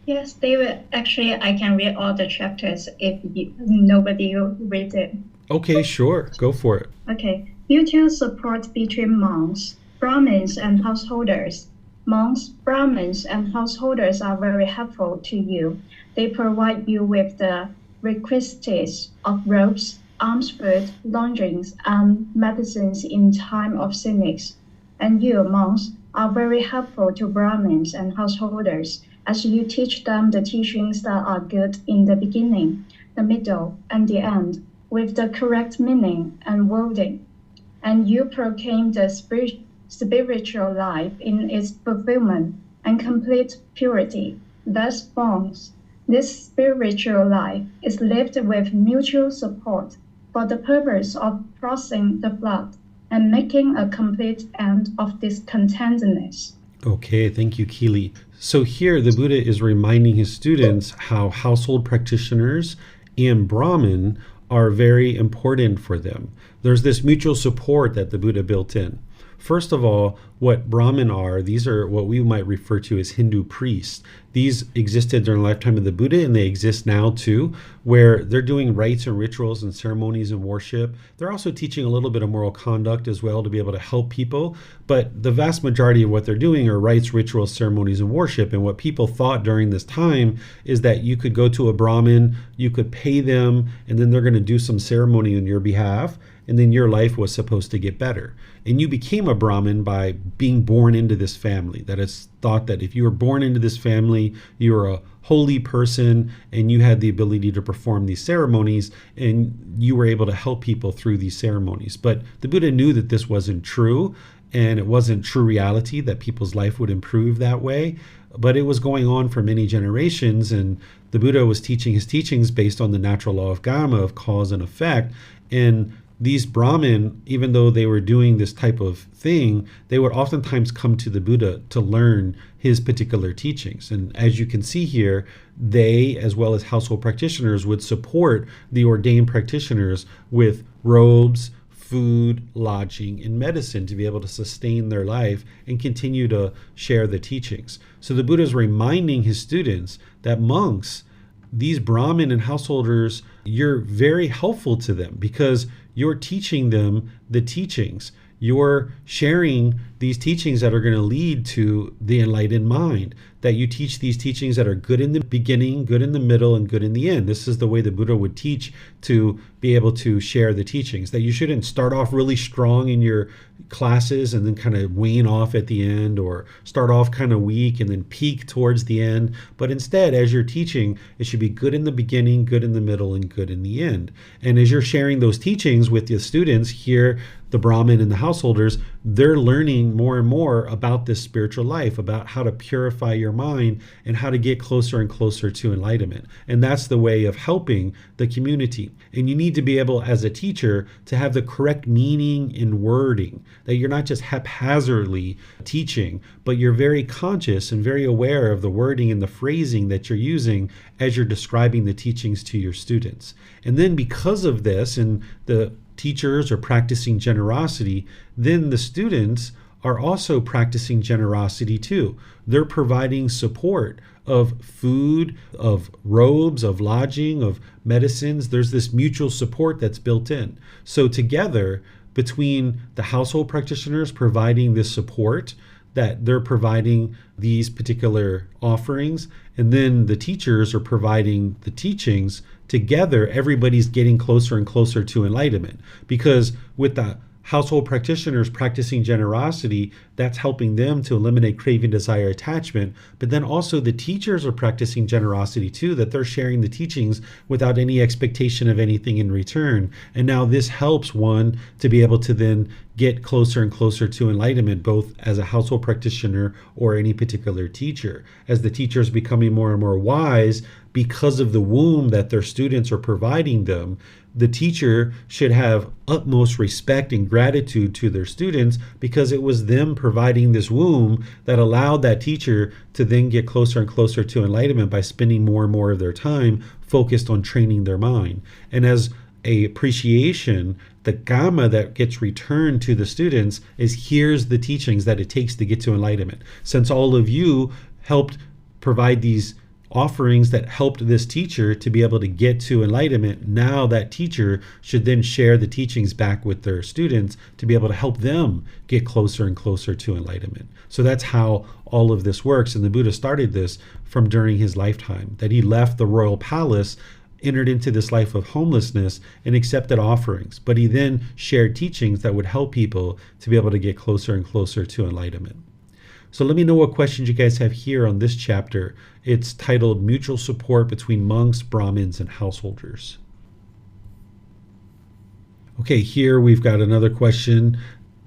[SPEAKER 3] Yes, David. Actually, I can read all the chapters if nobody reads it.
[SPEAKER 2] Okay, sure. Go for it.
[SPEAKER 3] Okay. Mutual support between monks, Brahmins, and householders. Monks, Brahmins, and householders are very helpful to you. They provide you with the requisites of robes, alms, food, lodgings, and medicines in time of sickness. And you, monks, are very helpful to Brahmins and householders as you teach them the teachings that are good in the beginning, the middle, and the end, with the correct meaning and wording. And you proclaim the spiritual life in its fulfillment and complete purity. Thus, monks, this spiritual life is lived with mutual support for the purpose of crossing the flood and making a complete end of discontentedness.
[SPEAKER 2] Okay, thank you, Keely. So here the Buddha is reminding his students how household practitioners and Brahmin are very important for them. There's this mutual support that the Buddha built in. First of all, what Brahmin are, these are what we might refer to as Hindu priests. These existed during the lifetime of the Buddha, and they exist now too, where they're doing rites and rituals and ceremonies and worship. They're also teaching a little bit of moral conduct as well to be able to help people. But the vast majority of what they're doing are rites, rituals, ceremonies, and worship. And what people thought during this time is that you could go to a Brahmin, you could pay them, and then they're going to do some ceremony on your behalf. And then your life was supposed to get better. And you became a Brahmin by being born into this family. That it's thought that if you were born into this family, you were a holy person and you had the ability to perform these ceremonies and you were able to help people through these ceremonies. But the Buddha knew that this wasn't true, and it wasn't true reality that people's life would improve that way. But it was going on for many generations, and the Buddha was teaching his teachings based on the natural law of karma, of cause and effect. And these Brahmin, even though they were doing this type of thing, they would oftentimes come to the Buddha to learn his particular teachings. And as you can see here, they, as well as household practitioners, would support the ordained practitioners with robes, food, lodging, and medicine to be able to sustain their life and continue to share the teachings. So the Buddha is reminding his students that monks, these Brahmin and householders, you're very helpful to them because you're teaching them the teachings. You're sharing these teachings that are going to lead to the enlightened mind, that you teach these teachings that are good in the beginning, good in the middle, and good in the end. This is the way the Buddha would teach to be able to share the teachings, that you shouldn't start off really strong in your classes and then kind of wane off at the end, or start off kind of weak and then peak towards the end. But instead, as you're teaching, it should be good in the beginning, good in the middle, and good in the end. And as you're sharing those teachings with the students here, the Brahmin and the householders, they're learning more and more about this spiritual life, about how to purify your mind and how to get closer and closer to enlightenment. And that's the way of helping the community. And you need to be able, as a teacher, to have the correct meaning and wording, that you're not just haphazardly teaching, but you're very conscious and very aware of the wording and the phrasing that you're using as you're describing the teachings to your students. And then because of this, and the teachers are practicing generosity, then the students are also practicing generosity too. They're providing support of food, of robes, of lodging, of medicines. There's this mutual support that's built in. So together, between the household practitioners providing this support, that they're providing these particular offerings, and then the teachers are providing the teachings, together everybody's getting closer and closer to enlightenment. Because with the household practitioners practicing generosity, that's helping them to eliminate craving, desire, attachment. But then also the teachers are practicing generosity too, that they're sharing the teachings without any expectation of anything in return. And now this helps one to be able to then get closer and closer to enlightenment, both as a household practitioner or any particular teacher. As the teacher is becoming more and more wise because of the womb that their students are providing them, the teacher should have utmost respect and gratitude to their students, because it was them providing this womb that allowed that teacher to then get closer and closer to enlightenment by spending more and more of their time focused on training their mind. And as a appreciation, the Gama that gets returned to the students is, here's the teachings that it takes to get to enlightenment. Since all of you helped provide these offerings that helped this teacher to be able to get to enlightenment, now that teacher should then share the teachings back with their students to be able to help them get closer and closer to enlightenment. So that's how all of this works. And the Buddha started this from during his lifetime, that he left the royal palace, entered into this life of homelessness, and accepted offerings. But he then shared teachings that would help people to be able to get closer and closer to enlightenment. So let me know what questions you guys have here on this chapter. It's titled Mutual Support Between Monks, Brahmins, and Householders. Okay, here we've got another question.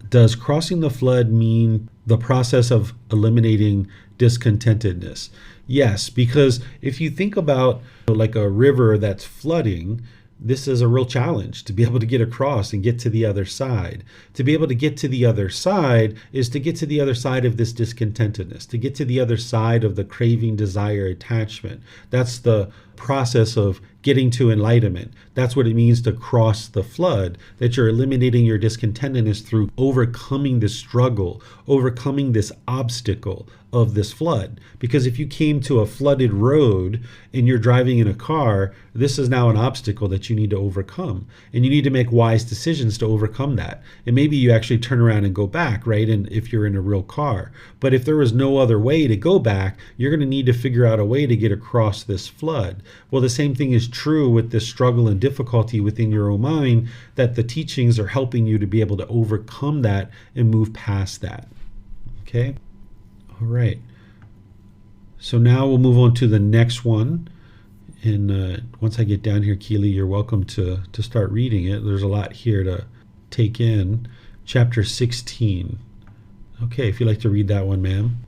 [SPEAKER 2] Does crossing the flood mean the process of eliminating discontentedness? Yes, because if you think about like a river that's flooding, this is a real challenge to be able to get across and get to the other side. To be able to get to the other side is to get to the other side of this discontentedness, to get to the other side of the craving, desire, attachment. That's the process of getting to enlightenment. That's what it means to cross the flood, that you're eliminating your discontentedness through overcoming this struggle, overcoming this obstacle of this flood. Because if you came to a flooded road and you're driving in a car, this is now an obstacle that you need to overcome. And you need to make wise decisions to overcome that. And maybe you actually turn around and go back, right? And if you're in a real car. But if there was no other way to go back, you're going to need to figure out a way to get across this flood. Well, the same thing is true with this struggle and difficulty within your own mind, that the teachings are helping you to be able to overcome that and move past that. Okay? All right. So now we'll move on to the next one. And once I get down here, Keely, you're welcome to start reading it. There's a lot here to take in. Chapter 16. Okay, if you'd like to read that one, ma'am.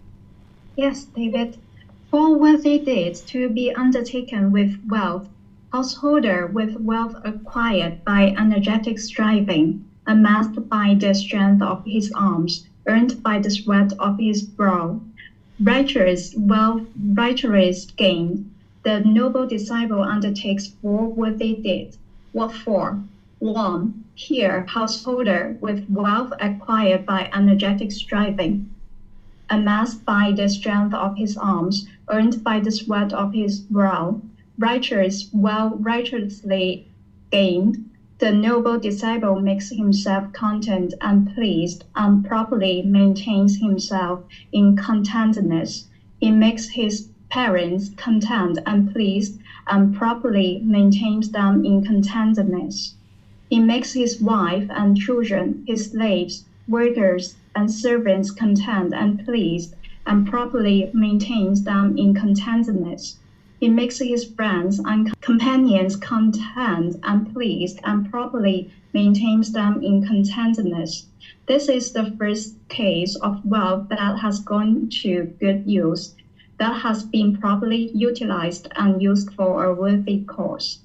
[SPEAKER 3] Yes, David. For worthy deeds to be undertaken with wealth, householder with wealth acquired by energetic striving, amassed by the strength of his arms, earned by the sweat of his brow, righteous wealth, righteous gain, the noble disciple undertakes 4 worthy deeds. What for? 1. Here, householder with wealth acquired by energetic striving, amassed by the strength of his arms, earned by the sweat of his brow, righteous wealth righteously gained, the noble disciple makes himself content and pleased, and properly maintains himself in contentedness. He makes his parents content and pleased and properly maintains them in contentedness. He makes his wife and children, his slaves, workers, and servants content and pleased and properly maintains them in contentedness. He makes his friends and companions content and pleased and properly maintains them in contentedness. This is the first case of wealth that has gone to good use, that has been properly utilized and used for a worthy cause.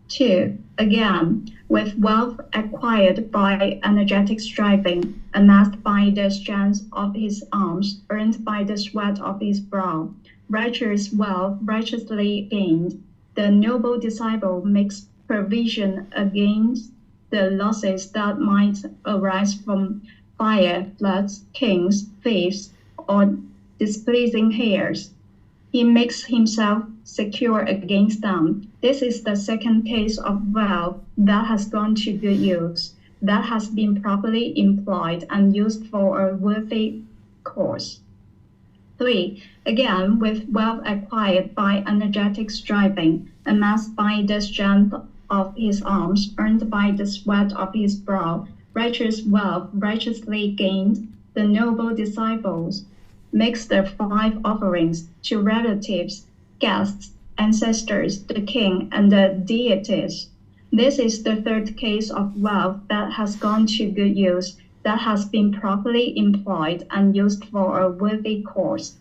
[SPEAKER 3] 2. Again, with wealth acquired by energetic striving, amassed by the strength of his arms, earned by the sweat of his brow, righteous wealth righteously gained, the noble disciple makes provision against the losses that might arise from fire, floods, kings, thieves, or displeasing heirs. He makes himself secure against them. This is the second case of wealth that has gone to good use, that has been properly employed and used for a worthy cause. 3. Again, with wealth acquired by energetic striving, amassed by the strength of his arms, earned by the sweat of his brow, righteous wealth righteously gained, the noble disciples makes the 5 offerings to relatives, guests, ancestors, the king, and the deities. This is the third case of wealth that has gone to good use, that has been properly employed and used for a worthy cause.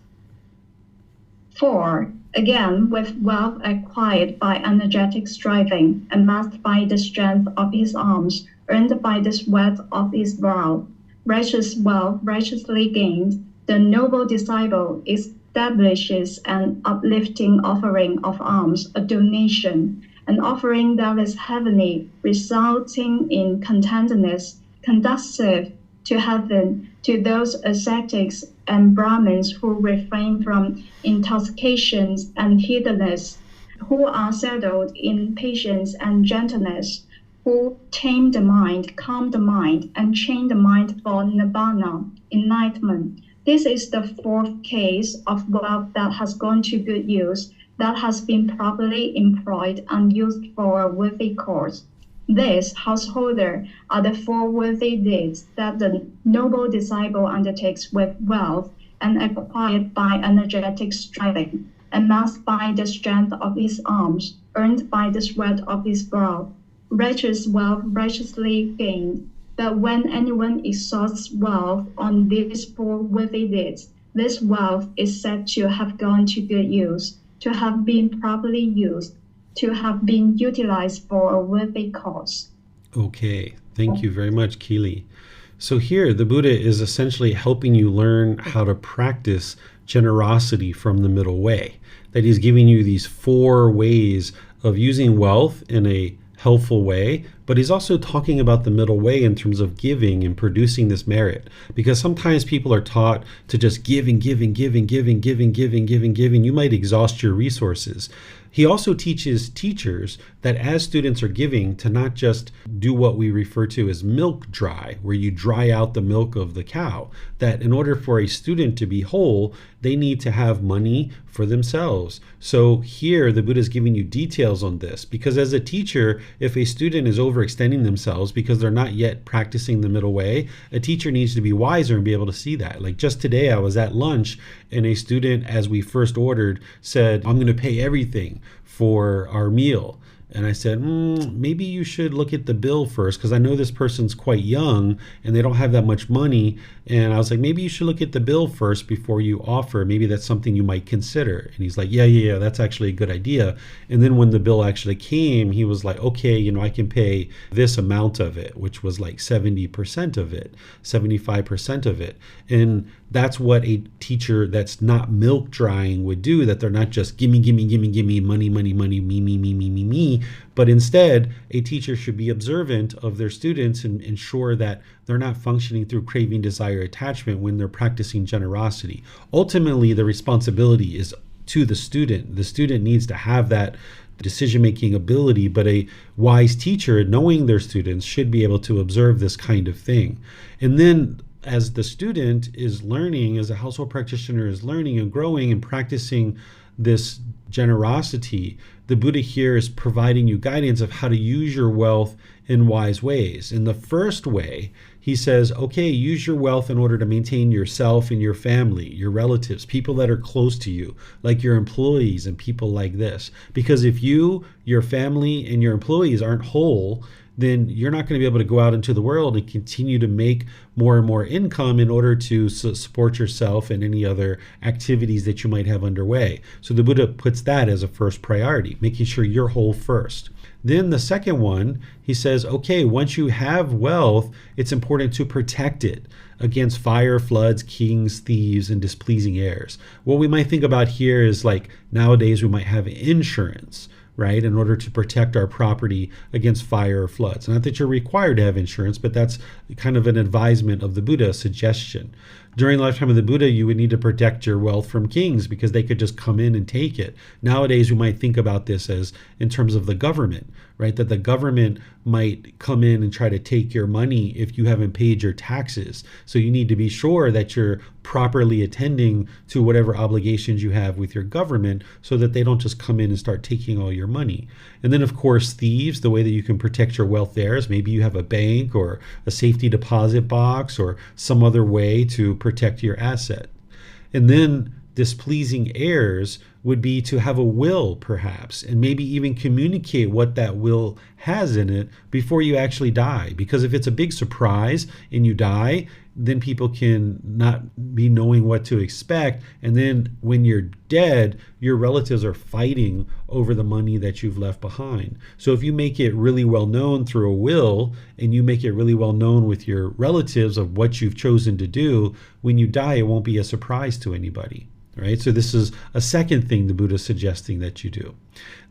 [SPEAKER 3] 4. Again, with wealth acquired by energetic striving, amassed by the strength of his arms, earned by the sweat of his brow, righteous wealth righteously gained, the noble disciple establishes an uplifting offering of alms, a donation, an offering that is heavenly, resulting in contentedness, conducive to heaven, to those ascetics and Brahmins who refrain from intoxications and hedonism, who are settled in patience and gentleness, who tame the mind, calm the mind, and train the mind for nibbana, enlightenment. This is the fourth case of wealth that has gone to good use, that has been properly employed and used for a worthy cause. This, householder, are the 4 worthy deeds that the noble disciple undertakes with wealth and acquired by energetic striving, amassed by the strength of his arms, earned by the sweat of his brow, righteous wealth righteously gained. But when anyone exhausts wealth on these 4 worthy deeds, this wealth is said to have gone to good use, to have been properly used, to have been utilized for a worthy cause.
[SPEAKER 2] Okay, thank you very much, Keely. So here, the Buddha is essentially helping you learn how to practice generosity from the middle way. That he's giving you these 4 ways of using wealth in a helpful way, but he's also talking about the middle way in terms of giving and producing this merit. Because sometimes people are taught to just give and give and give and give and give and give and give and give, and you might exhaust your resources. He also teaches teachers that as students are giving, to not just do what we refer to as milk dry, where you dry out the milk of the cow, that in order for a student to be whole, they need to have money for themselves. So here the Buddha is giving you details on this, because as a teacher, if a student is overextending themselves because they're not yet practicing the middle way, a teacher needs to be wiser and be able to see that. Like just today, I was at lunch and a student, as we first ordered, said, "I'm going to pay everything for our meal." And I said, maybe you should look at the bill first, because I know this person's quite young and they don't have that much money. And I was like, maybe you should look at the bill first before you offer. Maybe that's something you might consider. And he's like, yeah, that's actually a good idea. And then when the bill actually came, he was like, okay, I can pay this amount of it, which was like 70% of it, 75% of it. And that's what a teacher that's not milk drying would do, that they're not just gimme, money, me, but instead a teacher should be observant of their students and ensure that they're not functioning through craving, desire, attachment when they're practicing generosity. Ultimately, the responsibility is to the student. The student needs to have that decision-making ability, but a wise teacher, knowing their students, should be able to observe this kind of thing. And then as the student is learning, as a household practitioner is learning and growing and practicing this generosity, the Buddha here is providing you guidance of how to use your wealth in wise ways. In the first way, he says, okay, use your wealth in order to maintain yourself and your family, your relatives, people that are close to you, like your employees and people like this. Because if you, your family, and your employees aren't whole, then you're not going to be able to go out into the world and continue to make more and more income in order to support yourself and any other activities that you might have underway. So the Buddha puts that as a first priority, making sure you're whole first. Then the second one, he says, okay, once you have wealth, it's important to protect it against fire, floods, kings, thieves, and displeasing heirs. What we might think about here is like nowadays we might have insurance, right, in order to protect our property against fire or floods. Not that you're required to have insurance, but that's kind of an advisement of the Buddha, a suggestion. During the lifetime of the Buddha, you would need to protect your wealth from kings because they could just come in and take it. Nowadays, we might think about this as in terms of the government, right? That the government might come in and try to take your money if you haven't paid your taxes. So you need to be sure that you're properly attending to whatever obligations you have with your government so that they don't just come in and start taking all your money. And then, of course, thieves, the way that you can protect your wealth there is maybe you have a bank or a safety deposit box or some other way to protect your asset. And then displeasing heirs would be to have a will, perhaps, and maybe even communicate what that will has in it before you actually die. Because if it's a big surprise and you die, then people can not be knowing what to expect. And then when you're dead, your relatives are fighting over the money that you've left behind. So if you make it really well known through a will, and you make it really well known with your relatives of what you've chosen to do, when you die, it won't be a surprise to anybody. Right? So this is a second thing the Buddha is suggesting that you do.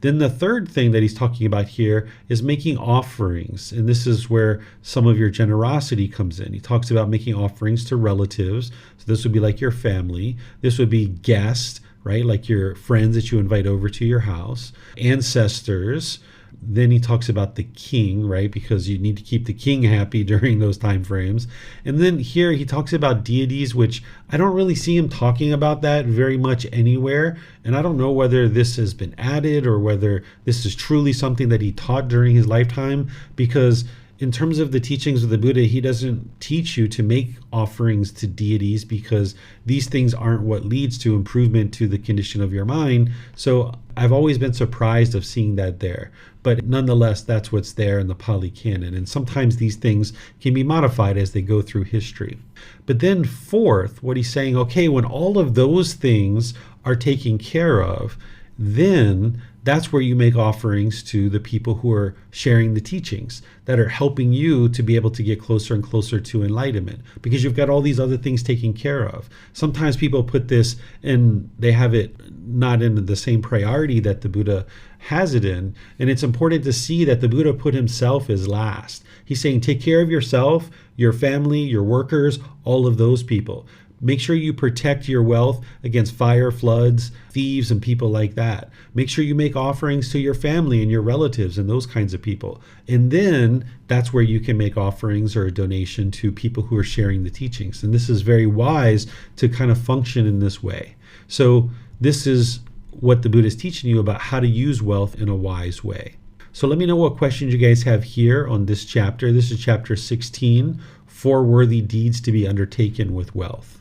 [SPEAKER 2] Then the third thing that he's talking about here is making offerings. And this is where some of your generosity comes in. He talks about making offerings to relatives. So this would be like your family. This would be guests, right? Like your friends that you invite over to your house, ancestors. Then he talks about the king, right? Because you need to keep the king happy during those time frames. And then here he talks about deities, which I don't really see him talking about that very much anywhere. And I don't know whether this has been added or whether this is truly something that he taught during his lifetime, because in terms of the teachings of the Buddha, he doesn't teach you to make offerings to deities because these things aren't what leads to improvement to the condition of your mind. So I've always been surprised of seeing that there. But nonetheless, that's what's there in the Pali Canon. And sometimes these things can be modified as they go through history. But then fourth, what he's saying, okay, when all of those things are taken care of, then that's where you make offerings to the people who are sharing the teachings that are helping you to be able to get closer and closer to enlightenment, because you've got all these other things taken care of. Sometimes people put this and they have it not in the same priority that the Buddha has it in. And it's important to see that the Buddha put himself as last. He's saying, take care of yourself, your family, your workers, all of those people. Make sure you protect your wealth against fire, floods, thieves, and people like that. Make sure you make offerings to your family and your relatives and those kinds of people. And then that's where you can make offerings or a donation to people who are sharing the teachings. And this is very wise to kind of function in this way. So this is what the Buddha is teaching you about how to use wealth in a wise way. So let me know what questions you guys have here on this chapter. This is chapter 16, 4 worthy deeds to be undertaken with wealth.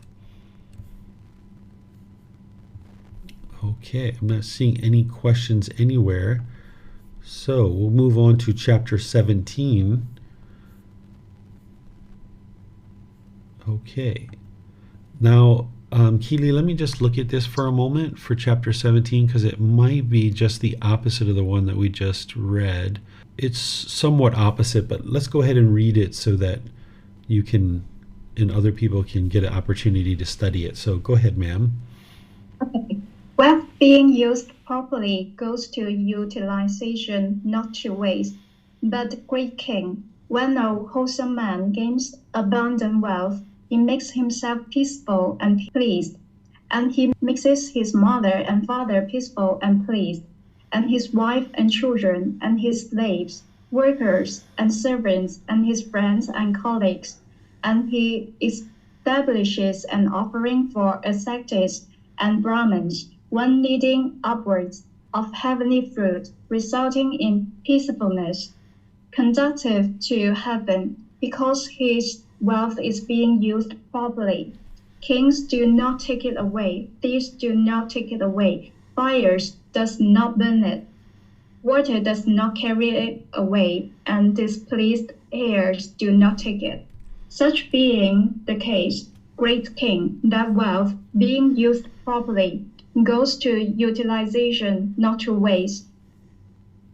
[SPEAKER 2] Okay, I'm not seeing any questions anywhere. So we'll move on to chapter 17. Okay. Now, Keely, let me just look at this for a moment for chapter 17, because it might be just the opposite of the one that we just read. It's somewhat opposite, but let's go ahead and read it so that you can, and other people can get an opportunity to study it. So go ahead, ma'am.
[SPEAKER 3] Okay. Wealth being used properly goes to utilization, not to waste. But the great king, when a wholesome man gains abundant wealth, he makes himself peaceful and pleased, and he makes his mother and father peaceful and pleased, and his wife and children, and his slaves, workers and servants, and his friends and colleagues, and he is establishes an offering for ascetics and Brahmins, one leading upwards of heavenly fruit, resulting in peacefulness, conducive to heaven, because his wealth is being used properly. Kings do not take it away, thieves do not take it away, fires does not burn it, water does not carry it away, and displeased heirs do not take it. Such being the case, great king, that wealth, being used properly, goes to utilization, not to waste.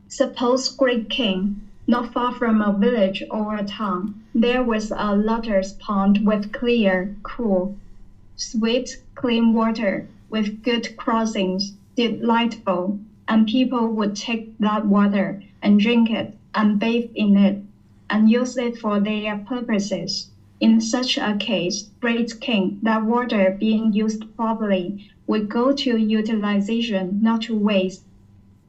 [SPEAKER 3] Suppose, great king, not far from a village or a town, there was a lotus pond with clear, cool, sweet, clean water, with good crossings, delightful, and people would take that water and drink it and bathe in it and use it for their purposes. In such a case, great king, that water being used properly would go to utilization, not to waste.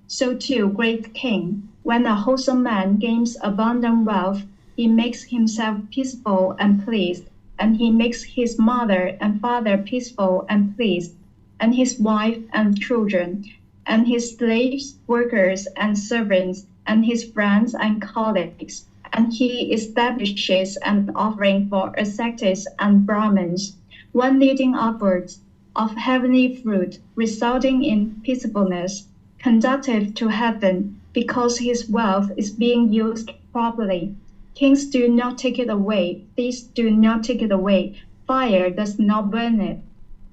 [SPEAKER 3] So too, great king, when a wholesome man gains abundant wealth, he makes himself peaceful and pleased, and he makes his mother and father peaceful and pleased, and his wife and children, and his slaves, workers, and servants, and his friends and colleagues, and he establishes an offering for ascetics and Brahmins, one leading upwards of heavenly fruit, resulting in peacefulness, conducive to heaven, because his wealth is being used properly. Kings do not take it away, thieves do not take it away, fire does not burn it,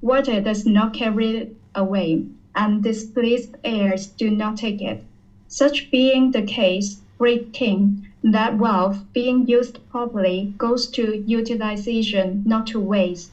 [SPEAKER 3] water does not carry it away, and displeased heirs do not take it. Such being the case, great king, that wealth being used properly goes to utilization, not to waste.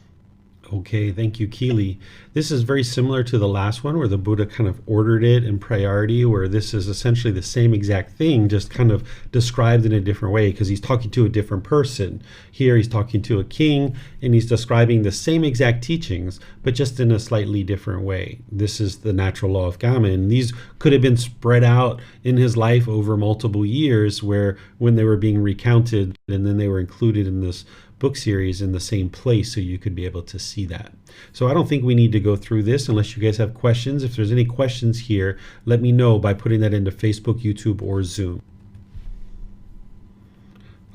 [SPEAKER 2] Okay, thank you, Keely. This is very similar to the last one where the Buddha kind of ordered it in priority, where this is essentially the same exact thing, just kind of described in a different way because he's talking to a different person. Here he's talking to a king and he's describing the same exact teachings, but just in a slightly different way. This is the natural law of karma, and these could have been spread out in his life over multiple years where when they were being recounted and then they were included in this book series in the same place so you could be able to see that. So I don't think we need to go through this unless you guys have questions. If there's any questions here, let me know by putting that into Facebook, YouTube, or Zoom.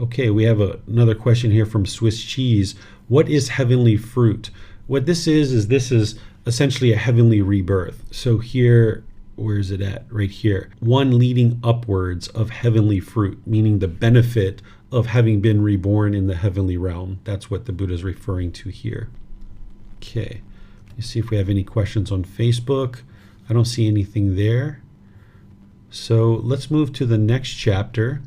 [SPEAKER 2] Okay, we have another question here from Swiss Cheese. What is heavenly fruit? What this is this is essentially a heavenly rebirth. So here, where is it at? Right here. One leading upwards of heavenly fruit, meaning the benefit of having been reborn in the heavenly realm. That's what the Buddha is referring to here. Okay, let's see if we have any questions on Facebook. I don't see anything there. So let's move to the next chapter,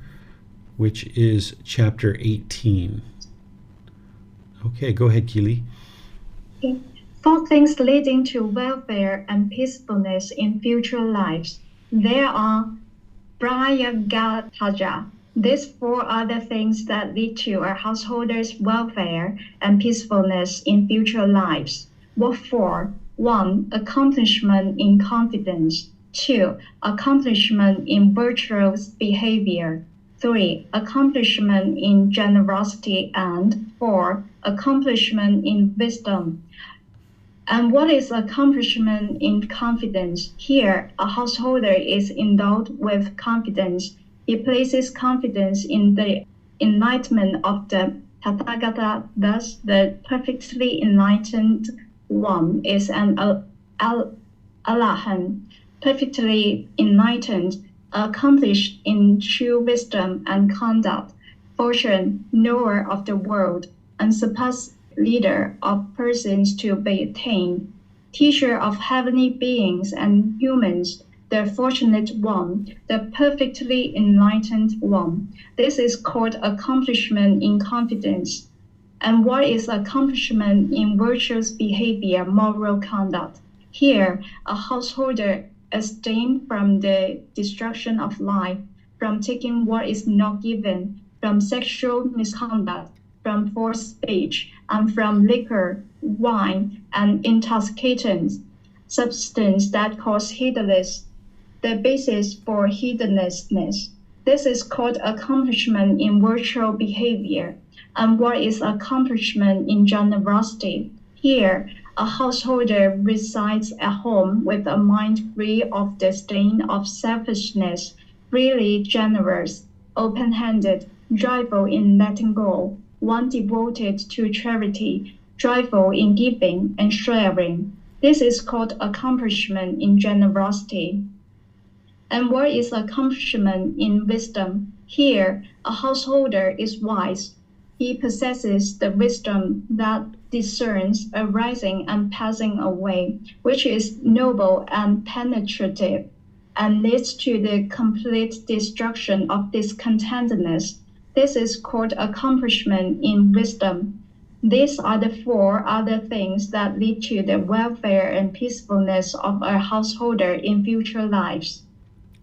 [SPEAKER 2] which is chapter 18. Okay, go ahead, Keely.
[SPEAKER 3] Okay. 4 things leading to welfare and peacefulness in future lives. There are Prayagataja. These 4 are the things that lead to a householder's welfare and peacefulness in future lives. What 4? 1. Accomplishment in confidence. 2. Accomplishment in virtuous behavior. 3. Accomplishment in generosity. And 4. Accomplishment in wisdom. And what is accomplishment in confidence? Here, a householder is endowed with confidence. He places confidence in the enlightenment of the Tathagata. Thus, the perfectly enlightened one is an Arahant, perfectly enlightened, accomplished in true wisdom and conduct, fortune, knower of the world, unsurpassed leader of persons to be attained, teacher of heavenly beings and humans, the fortunate one, the perfectly enlightened one. This is called accomplishment in confidence. And what is accomplishment in virtuous behavior, moral conduct? Here, a householder abstained from the destruction of life, from taking what is not given, from sexual misconduct, from false speech, and from liquor, wine, and intoxicants, substance that cause heedlessness, the basis for heedlessness. This is called accomplishment in virtual behavior. And what is accomplishment in generosity? Here, a householder resides at home with a mind free of disdain of selfishness, freely generous, open-handed, joyful in letting go, one devoted to charity, joyful in giving and sharing. This is called accomplishment in generosity. And what is accomplishment in wisdom? Here, a householder is wise. He possesses the wisdom that discerns arising and passing away, which is noble and penetrative, and leads to the complete destruction of discontentedness. This is called accomplishment in wisdom. These are the four other things that lead to the welfare and peacefulness of a householder in future lives.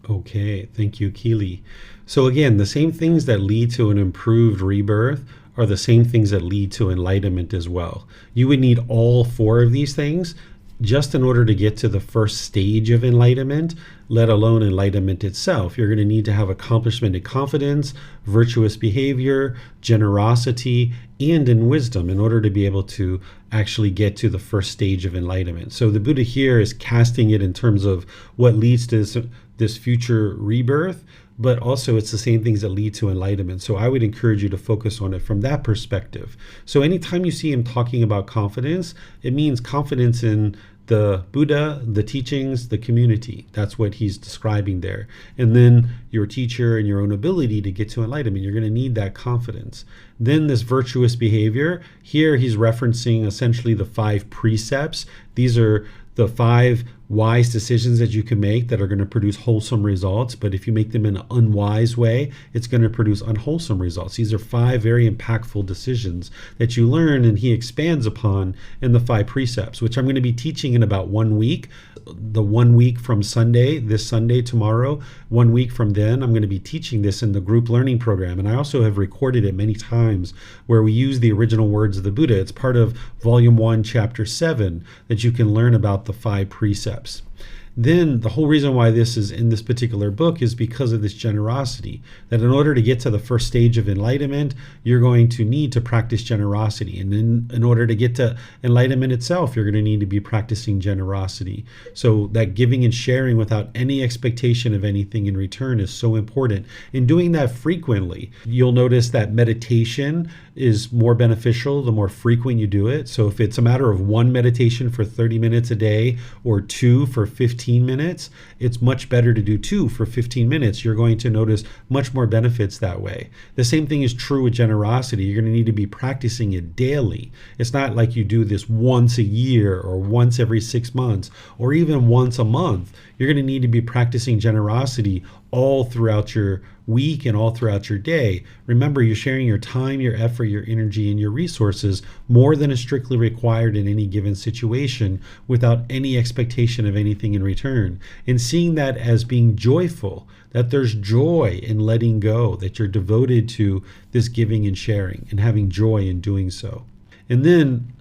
[SPEAKER 2] Okay, thank you, Keely. So again, the same things that lead to an improved rebirth are the same things that lead to enlightenment as well. You would need all four of these things just in order to get to the first stage of enlightenment, let alone enlightenment itself. You're going to need to have accomplishment in confidence, virtuous behavior, generosity, and in wisdom in order to be able to actually get to the first stage of enlightenment. So the Buddha here is casting it in terms of what leads to this future rebirth, but also it's the same things that lead to enlightenment. So I would encourage you to focus on it from that perspective. So anytime you see him talking about confidence, it means confidence in the Buddha, the teachings, the community. That's what he's describing there. And then your teacher and your own ability to get to enlightenment. You're going to need that confidence. Then this virtuous behavior. Here he's referencing essentially the 5 precepts. These are the 5 wise decisions that you can make that are going to produce wholesome results. But if you make them in an unwise way, it's going to produce unwholesome results. These are 5 very impactful decisions that you learn, and he expands upon in the 5 precepts, which I'm going to be teaching in about 1 week. The 1 week from Sunday, this Sunday, tomorrow, 1 week from then, I'm going to be teaching this in the group learning program. And I also have recorded it many times where we use the original words of the Buddha. It's part of Volume 1, Chapter 7, that you can learn about the 5 precepts. Then the whole reason why this is in this particular book is because of this generosity, that in order to get to the first stage of enlightenment, you're going to need to practice generosity. And then in order to get to enlightenment itself, you're going to need to be practicing generosity. So that giving and sharing without any expectation of anything in return is so important. In doing that frequently, you'll notice that meditation is more beneficial the more frequent you do it. So if it's a matter of 1 meditation for 30 minutes a day or 2 for 15 minutes, it's much better to do 2 for 15 minutes. You're going to notice much more benefits that way. The same thing is true with generosity. You're going to need to be practicing it daily. It's not like you do this once a year or once every 6 months or even once a month. You're going to need to be practicing generosity all throughout your week and all throughout your day. Remember, you're sharing your time, your effort, your energy, and your resources more than is strictly required in any given situation without any expectation of anything in return. And seeing that as being joyful, that there's joy in letting go, that you're devoted to this giving and sharing and having joy in doing so. And then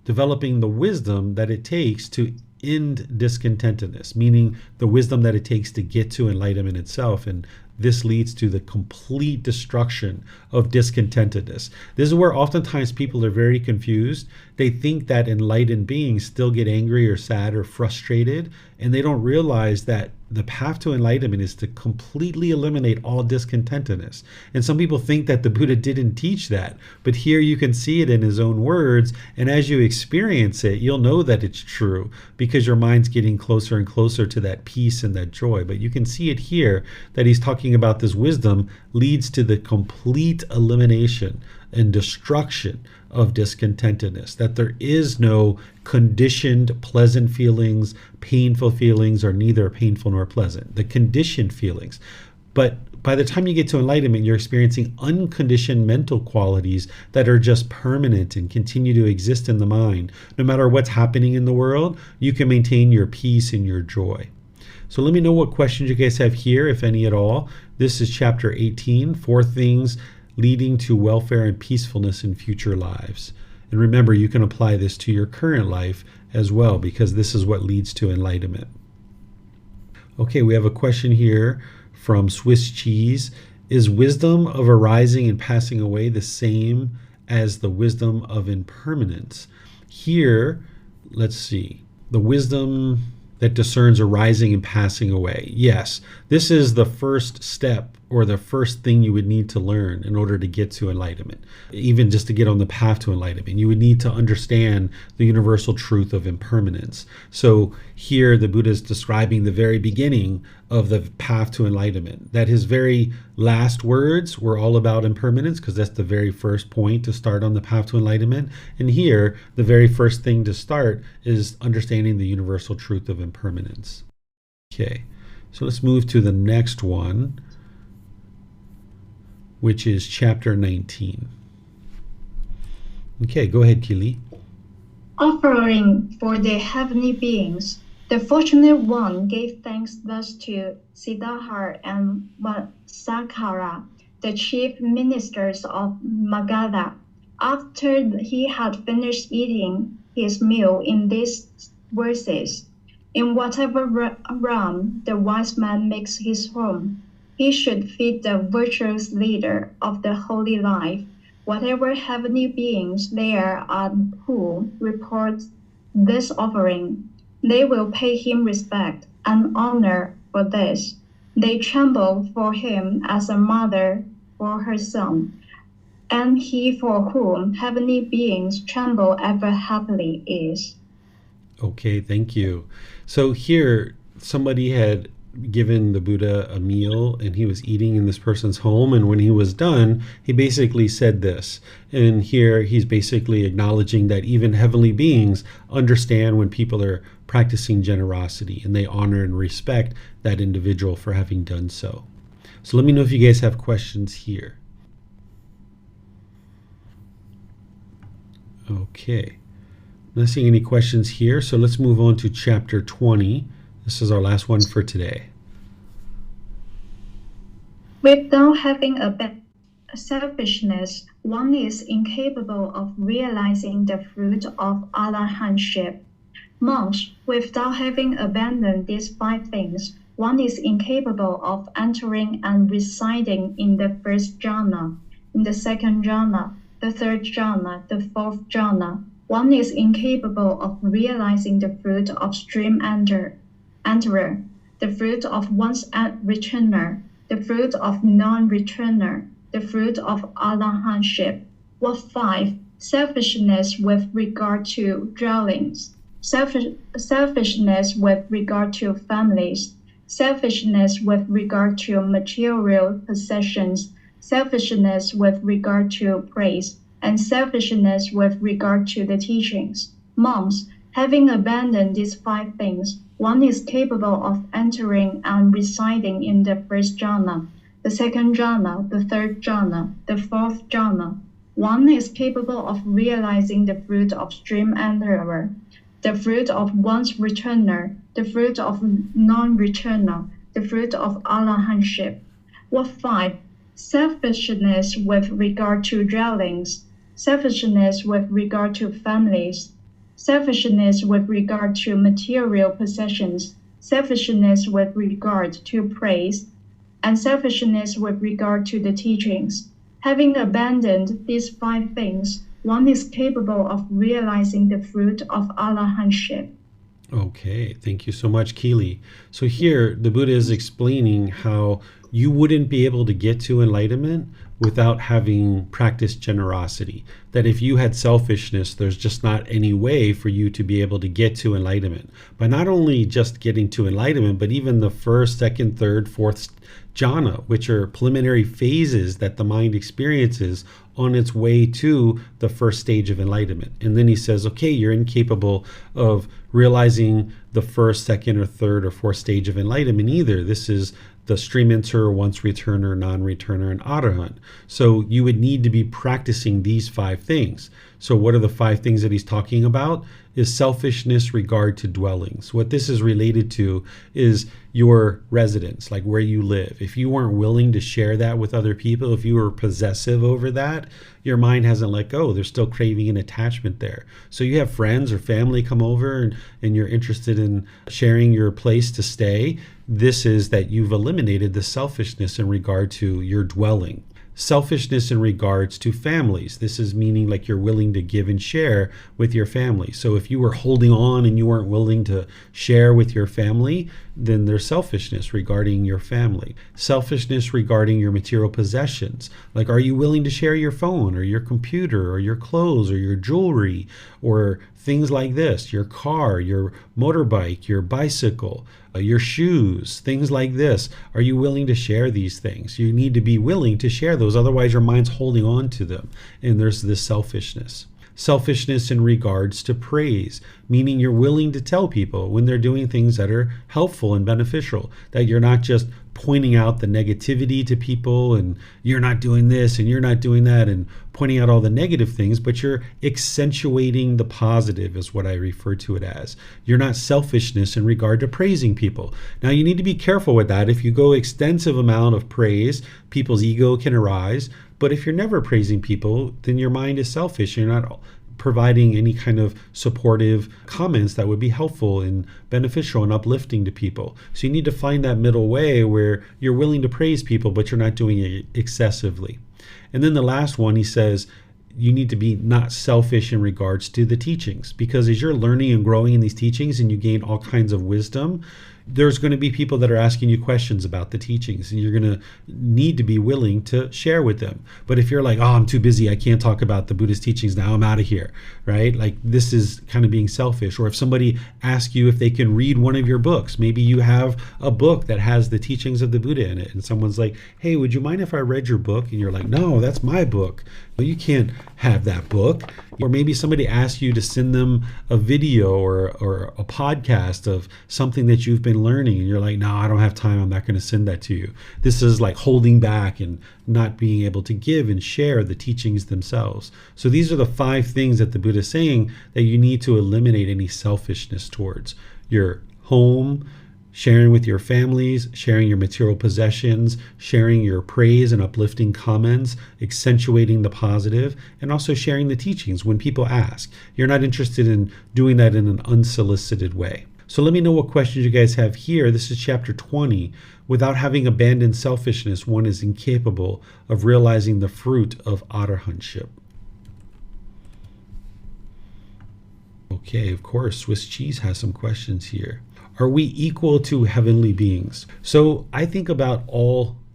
[SPEAKER 2] developing the wisdom that it takes to end discontentedness, meaning the wisdom that it takes to get to enlightenment itself. And this leads to the complete destruction of discontentedness. This is where oftentimes people are very confused. They think that enlightened beings still get angry or sad or frustrated, and they don't realize that the path to enlightenment is to completely eliminate all discontentedness. And some people think that the Buddha didn't teach that, but here you can see it in his own words, and as you experience it, you'll know that it's true because your mind's getting closer and closer to that peace and that joy. But you can see it here that he's talking about this wisdom leads to the complete elimination and destruction of discontentedness, that there is no conditioned pleasant feelings, painful feelings, or neither painful nor pleasant, the conditioned feelings. But by the time you get to enlightenment, you're experiencing unconditioned mental qualities that are just permanent and continue to exist in the mind. No matter what's happening in the world, you can maintain your peace and your joy. So let me know what questions you guys have here, if any at all. This is chapter 18, 4 things leading to welfare and peacefulness in future lives. And remember, you can apply this to your current life as well, because this is what leads to enlightenment. Okay, we have a question here from Swiss Cheese, Is wisdom of arising and passing away the same as the wisdom of impermanence? Here, let's see, the wisdom that discerns arising and passing away. Yes, this is the first step or the first thing you would need to learn in order to get to enlightenment. Even just to get on the path to enlightenment, you would need to understand the universal truth of impermanence. So here the Buddha is describing the very beginning of the path to enlightenment, that his very last words were all about impermanence, because that's the very first point to start on the path to enlightenment. And here, the very first thing to start is understanding the universal truth of impermanence. Okay, so let's move to the next one, which is chapter 19. Okay, go ahead, Kili.
[SPEAKER 3] Offering for the heavenly beings, the fortunate one gave thanks thus to Siddhartha and Sakara, the chief ministers of Magadha. After he had finished eating his meal in these verses, in whatever realm the wise man makes his home, he should feed the virtuous leader of the holy life. Whatever heavenly beings there are who report this offering, they will pay him respect and honor for this. They tremble for him as a mother for her son, and he for whom heavenly beings tremble ever happily is.
[SPEAKER 2] Okay, thank you. So here, somebody had given the Buddha a meal and he was eating in this person's home, and when he was done, he basically said this. And here he's basically acknowledging that even heavenly beings understand when people are practicing generosity, and they honor and respect that individual for having done so. So let me know if you guys have questions here. Okay, I'm not seeing any questions here, so let's move on to chapter 20. This is our last one for today.
[SPEAKER 3] Without having a selfishness, one is incapable of realizing the fruit of arahantship. Monks, without having abandoned these 5 things, one is incapable of entering and residing in the first jhana, in the second jhana, the third jhana, the fourth jhana. One is incapable of realizing the fruit of stream enterer, the fruit of one's returner, the fruit of non-returner, the fruit of arahantship. What 5? Selfishness with regard to dwellings, selfishness with regard to families, selfishness with regard to material possessions, selfishness with regard to praise, and selfishness with regard to the teachings. Monks, having abandoned these 5 things, one is capable of entering and residing in the first jhana, the second jhana, the third jhana, the fourth jhana. One is capable of realizing the fruit of stream enterer, the fruit of one's returner, the fruit of non-returner, the fruit of arahantship. What 5? Selfishness with regard to dwellings, selfishness with regard to families, selfishness with regard to material possessions, selfishness with regard to praise, and selfishness with regard to the teachings. Having abandoned these 5 things, one is capable of realizing the fruit of arahantship.
[SPEAKER 2] Okay, thank you so much, Kili. So here, the Buddha is explaining how you wouldn't be able to get to enlightenment without having practiced generosity. That if you had selfishness, there's just not any way for you to be able to get to enlightenment. But not only just getting to enlightenment, but even the first, second, third, fourth jhana, which are preliminary phases that the mind experiences on its way to the first stage of enlightenment. And then he says, okay, you're incapable of realizing the first, second, or third, or fourth stage of enlightenment either. This is the stream enterer, once returner, non-returner, and arahant. So you would need to be practicing these 5 things. So what are the 5 things that he's talking about? Is selfishness regard to dwellings. What this is related to is your residence, like where you live. If you weren't willing to share that with other people, if you were possessive over that, your mind hasn't let go. There's still craving and attachment there. So you have friends or family come over and you're interested in sharing your place to stay. This is that you've eliminated the selfishness in regard to your dwelling. Selfishness in regards to families. This is meaning like you're willing to give and share with your family. So if you were holding on and you weren't willing to share with your family, then there's selfishness regarding your family. Selfishness regarding your material possessions. Like, are you willing to share your phone or your computer or your clothes or your jewelry or things like this, your car, your motorbike, your bicycle, your shoes, things like this? Are you willing to share these things? You need to be willing to share those, otherwise your mind's holding on to them, and there's this selfishness. Selfishness in regards to praise, meaning you're willing to tell people when they're doing things that are helpful and beneficial, that you're not just pointing out the negativity to people and you're not doing this and you're not doing that and pointing out all the negative things, but you're accentuating the positive is what I refer to it as. You're not selfishness in regard to praising people. Now you need to be careful with that. If you go extensive amount of praise, people's ego can arise. But if you're never praising people, then your mind is selfish. You're not providing any kind of supportive comments that would be helpful and beneficial and uplifting to people. So you need to find that middle way where you're willing to praise people, but you're not doing it excessively. And then the last one, he says, you need to be not selfish in regards to the teachings, because as you're learning and growing in these teachings and you gain all kinds of wisdom, there's going to be people that are asking you questions about the teachings, and you're going to need to be willing to share with them. But if you're like, oh, I'm too busy, I can't talk about the Buddhist teachings now, I'm out of here, right? Like, this is kind of being selfish. Or if somebody asks you if they can read one of your books, maybe you have a book that has the teachings of the Buddha in it, and someone's like, hey, would you mind if I read your book? And you're like, no, that's my book. Well, you can't have that book. Or maybe somebody asks you to send them a video or a podcast of something that you've been learning, and you're like, no, I don't have time, I'm not going to send that to you. This is like holding back and not being able to give and share the teachings themselves. So these are the 5 things that the Buddha is saying that you need to eliminate any selfishness towards. Your home, sharing with your families, sharing your material possessions, sharing your praise and uplifting comments, accentuating the positive, and also sharing the teachings when people ask. You're not interested in doing that in an unsolicited way. So let me know what questions you guys have here. This is chapter 20. Without having abandoned selfishness, one is incapable of realizing the fruit of arahantship. Okay, of course, Swiss Cheese has some questions here. Are we equal to heavenly beings? So I think about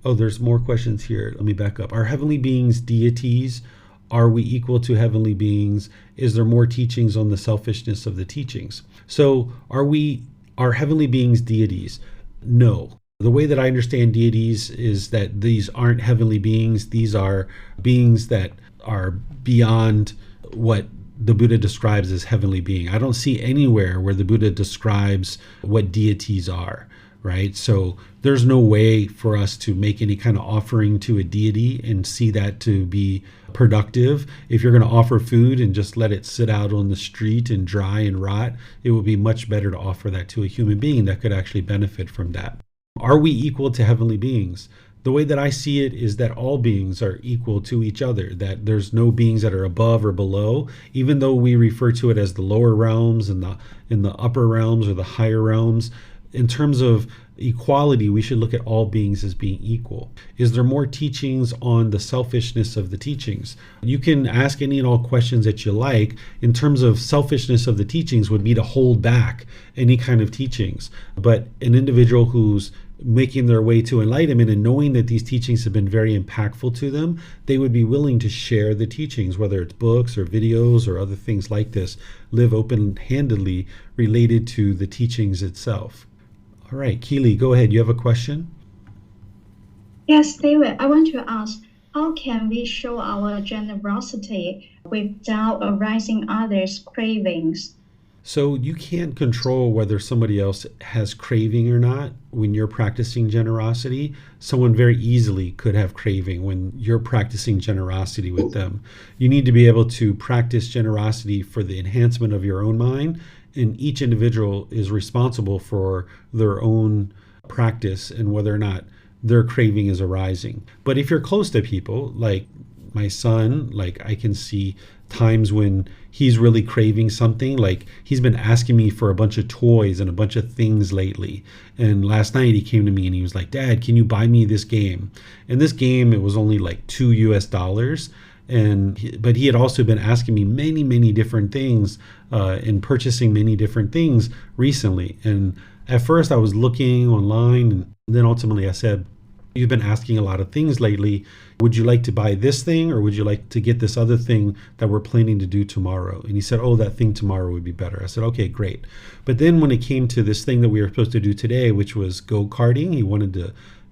[SPEAKER 2] there's more questions here. Let me back up. Are heavenly beings deities? Are we equal to heavenly beings? Is there more teachings on the selfishness of the teachings? So are heavenly beings deities? No. The way that I understand deities is that these aren't heavenly beings. These are beings that are beyond what the Buddha describes as heavenly being. I don't see anywhere where the Buddha describes what deities are, right? So there's no way for us to make any kind of offering to a deity and see that to be productive. If you're going to offer food and just let it sit out on the street and dry and rot, it would be much better to offer that to a human being that could actually benefit from that. Are we equal to heavenly beings? The way that I see it is that all beings are equal to each other, that there's no beings that are above or below, even though we refer to it as the lower realms and the upper realms or the higher realms. In terms of equality, we should look at all beings as being equal. Is there more teachings on the selfishness of the teachings? You can ask any and all questions that you like. In terms of selfishness of the teachings would be to hold back any kind of teachings. But an individual who's making their way to enlightenment and knowing that these teachings have been very impactful to them, they would be willing to share the teachings, whether it's books or videos or other things like this, live open-handedly related to the teachings itself. All right, Keely, go ahead. You have a question?
[SPEAKER 3] Yes, David, I want to ask, how can we show our generosity without arousing others' cravings?
[SPEAKER 2] So you can't control whether somebody else has craving or not when you're practicing generosity. Someone very easily could have craving when you're practicing generosity with them. You need to be able to practice generosity for the enhancement of your own mind, and each individual is responsible for their own practice and whether or not their craving is arising. But if you're close to people, like my son, like I can see times when he's really craving something. Like he's been asking me for a bunch of toys and a bunch of things lately. And last night he came to me and he was like, "Dad, can you buy me this game?" And this game, it was only like $2. But he had also been asking me many different things and purchasing many different things recently. And at first I was looking online, and then ultimately I said, "You've been asking a lot of things lately. Would you like to buy this thing, or would you like to get this other thing that we're planning to do tomorrow?" And he said, "Oh, that thing tomorrow would be better." I said, "Okay, great." But then when it came to this thing that we were supposed to do today, which was go-karting,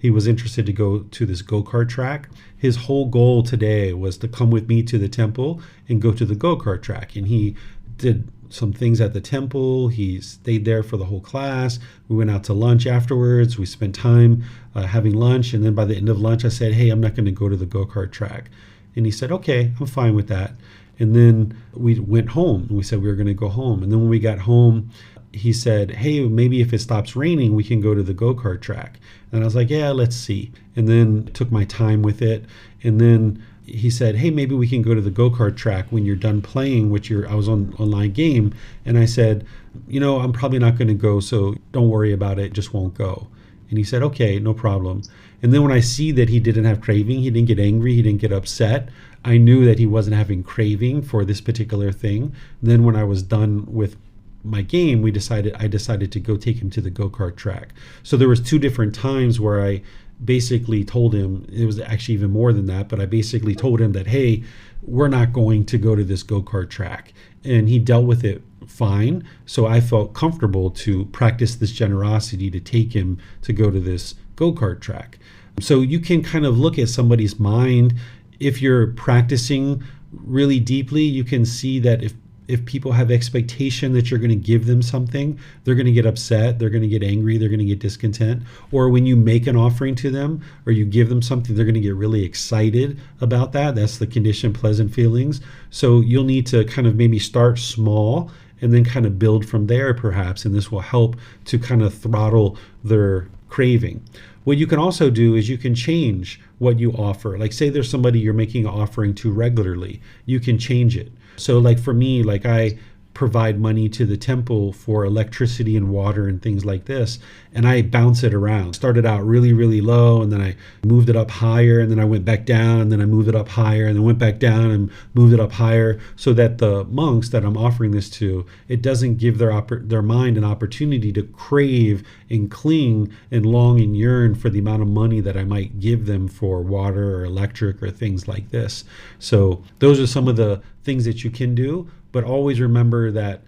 [SPEAKER 2] he was interested to go to this go-kart track. His whole goal today was to come with me to the temple and go to the go-kart track. And he did some things at the temple. He stayed there for the whole class. We went out to lunch afterwards. We spent time having lunch. And then by the end of lunch, I said, "Hey, I'm not going to go to the go-kart track." And he said, "Okay, I'm fine with that." And then we went home, and we said we were going to go home. And then when we got home, he said, "Hey, maybe if it stops raining, we can go to the go-kart track." And I was like, "Yeah, let's see." And then took my time with it. And then he said, "Hey, maybe we can go to the go-kart track when you're done playing I was on online game." And I said, "I'm probably not going to go, so don't worry about it, just won't go." And he said, "Okay, no problem." And then when I see that he didn't have craving, he didn't get angry, he didn't get upset, I knew that he wasn't having craving for this particular thing. Then when I was done with my game, I decided to go take him to the go-kart track. So there was 2 different times where I basically told him, it was actually even more than that, but I basically told him that, "Hey, we're not going to go to this go-kart track." And he dealt with it fine. So I felt comfortable to practice this generosity to take him to go to this go-kart track. So you can kind of look at somebody's mind. If you're practicing really deeply, you can see that if people have expectation that you're going to give them something, they're going to get upset, they're going to get angry, they're going to get discontent. Or when you make an offering to them or you give them something, they're going to get really excited about that. That's the conditioned pleasant feelings. So you'll need to kind of maybe start small and then kind of build from there perhaps, and this will help to kind of throttle their craving. What you can also do is you can change what you offer. Like say there's somebody you're making an offering to regularly, you can change it. So like for me, like I provide money to the temple for electricity and water and things like this, and I bounce it around. Started out really low, and then I moved it up higher, and then I went back down, and then I moved it up higher, and then went back down and moved it up higher, so that the monks that I'm offering this to, it doesn't give their mind an opportunity to crave and cling and long and yearn for the amount of money that I might give them for water or electric or things like this. So those are some of the things that you can do. But always remember that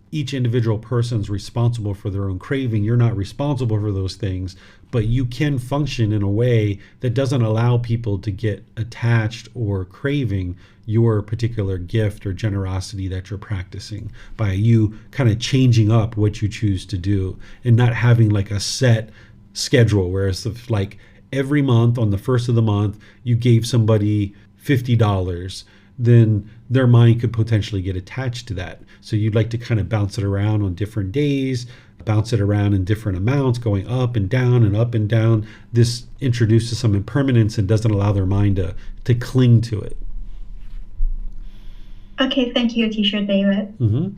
[SPEAKER 2] each individual person's responsible for their own craving. You're not responsible for those things, but you can function in a way that doesn't allow people to get attached or craving your particular gift or generosity that you're practicing by you kind of changing up what you choose to do and not having like a set schedule. Whereas if like every month on the first of the month, you gave somebody $50, then their mind could potentially get attached to that. So you'd like to kind of bounce it around on different days, bounce it around in different amounts, going up and down and up and down. This introduces some impermanence and doesn't allow their mind to cling to it.
[SPEAKER 3] Okay, thank you, Teacher David.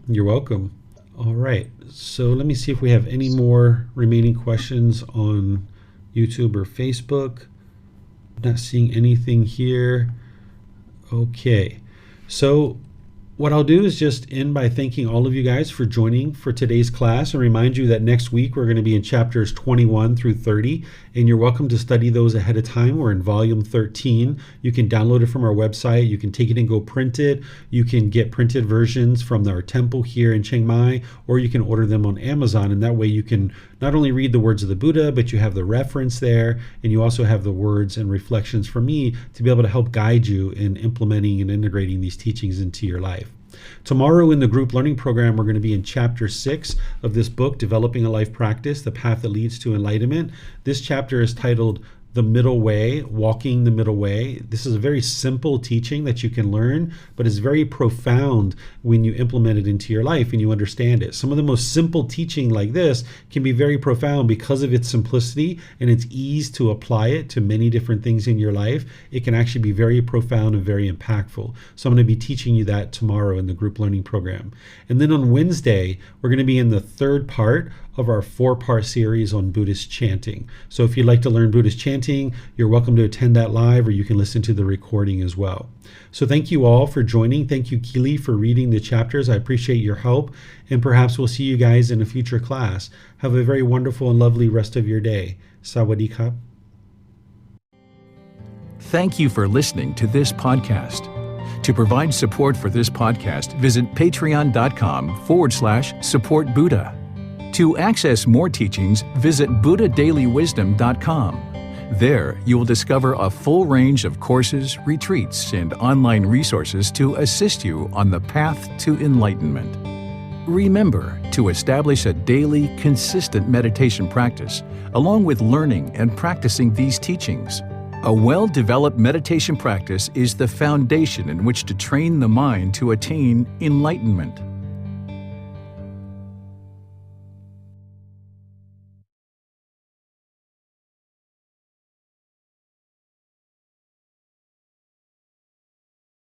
[SPEAKER 2] You're welcome. All right, so let me see if we have any more remaining questions on YouTube or Facebook. Not seeing anything here. Okay, so what I'll do is just end by thanking all of you guys for joining for today's class and remind you that next week we're going to be in chapters 21 through 30, and you're welcome to study those ahead of time. We're in volume 13. You can download it from our website. You can take it and go print it. You can get printed versions from our temple here in Chiang Mai, or you can order them on Amazon, and that way you can not only read the words of the Buddha, but you have the reference there, and you also have the words and reflections from me to be able to help guide you in implementing and integrating these teachings into your life. Tomorrow in the group learning program, we're going to be in chapter 6 of this book, Developing a Life Practice, The Path That Leads to Enlightenment. This chapter is titled The Middle Way, Walking the Middle Way. This is a very simple teaching that you can learn, but it's very profound when you implement it into your life and you understand it. Some of the most simple teaching like this can be very profound because of its simplicity and its ease to apply it to many different things in your life. It can actually be very profound and very impactful. So I'm going to be teaching you that tomorrow in the group learning program. And then on Wednesday, we're going to be in the third part of our 4-part series on Buddhist chanting. So if you'd like to learn Buddhist chanting, you're welcome to attend that live, or you can listen to the recording as well. So thank you all for joining. Thank you, Keely, for reading the chapters. I appreciate your help, and perhaps we'll see you guys in a future class. Have a very wonderful and lovely rest of your day. Sawadee Kap.
[SPEAKER 1] Thank you for listening to this podcast. To provide support for this podcast, visit patreon.com/support Buddha. To access more teachings, visit buddhadailywisdom.com. There, you will discover a full range of courses, retreats, and online resources to assist you on the path to enlightenment. Remember to establish a daily, consistent meditation practice, along with learning and practicing these teachings. A well-developed meditation practice is the foundation in which to train the mind to attain enlightenment.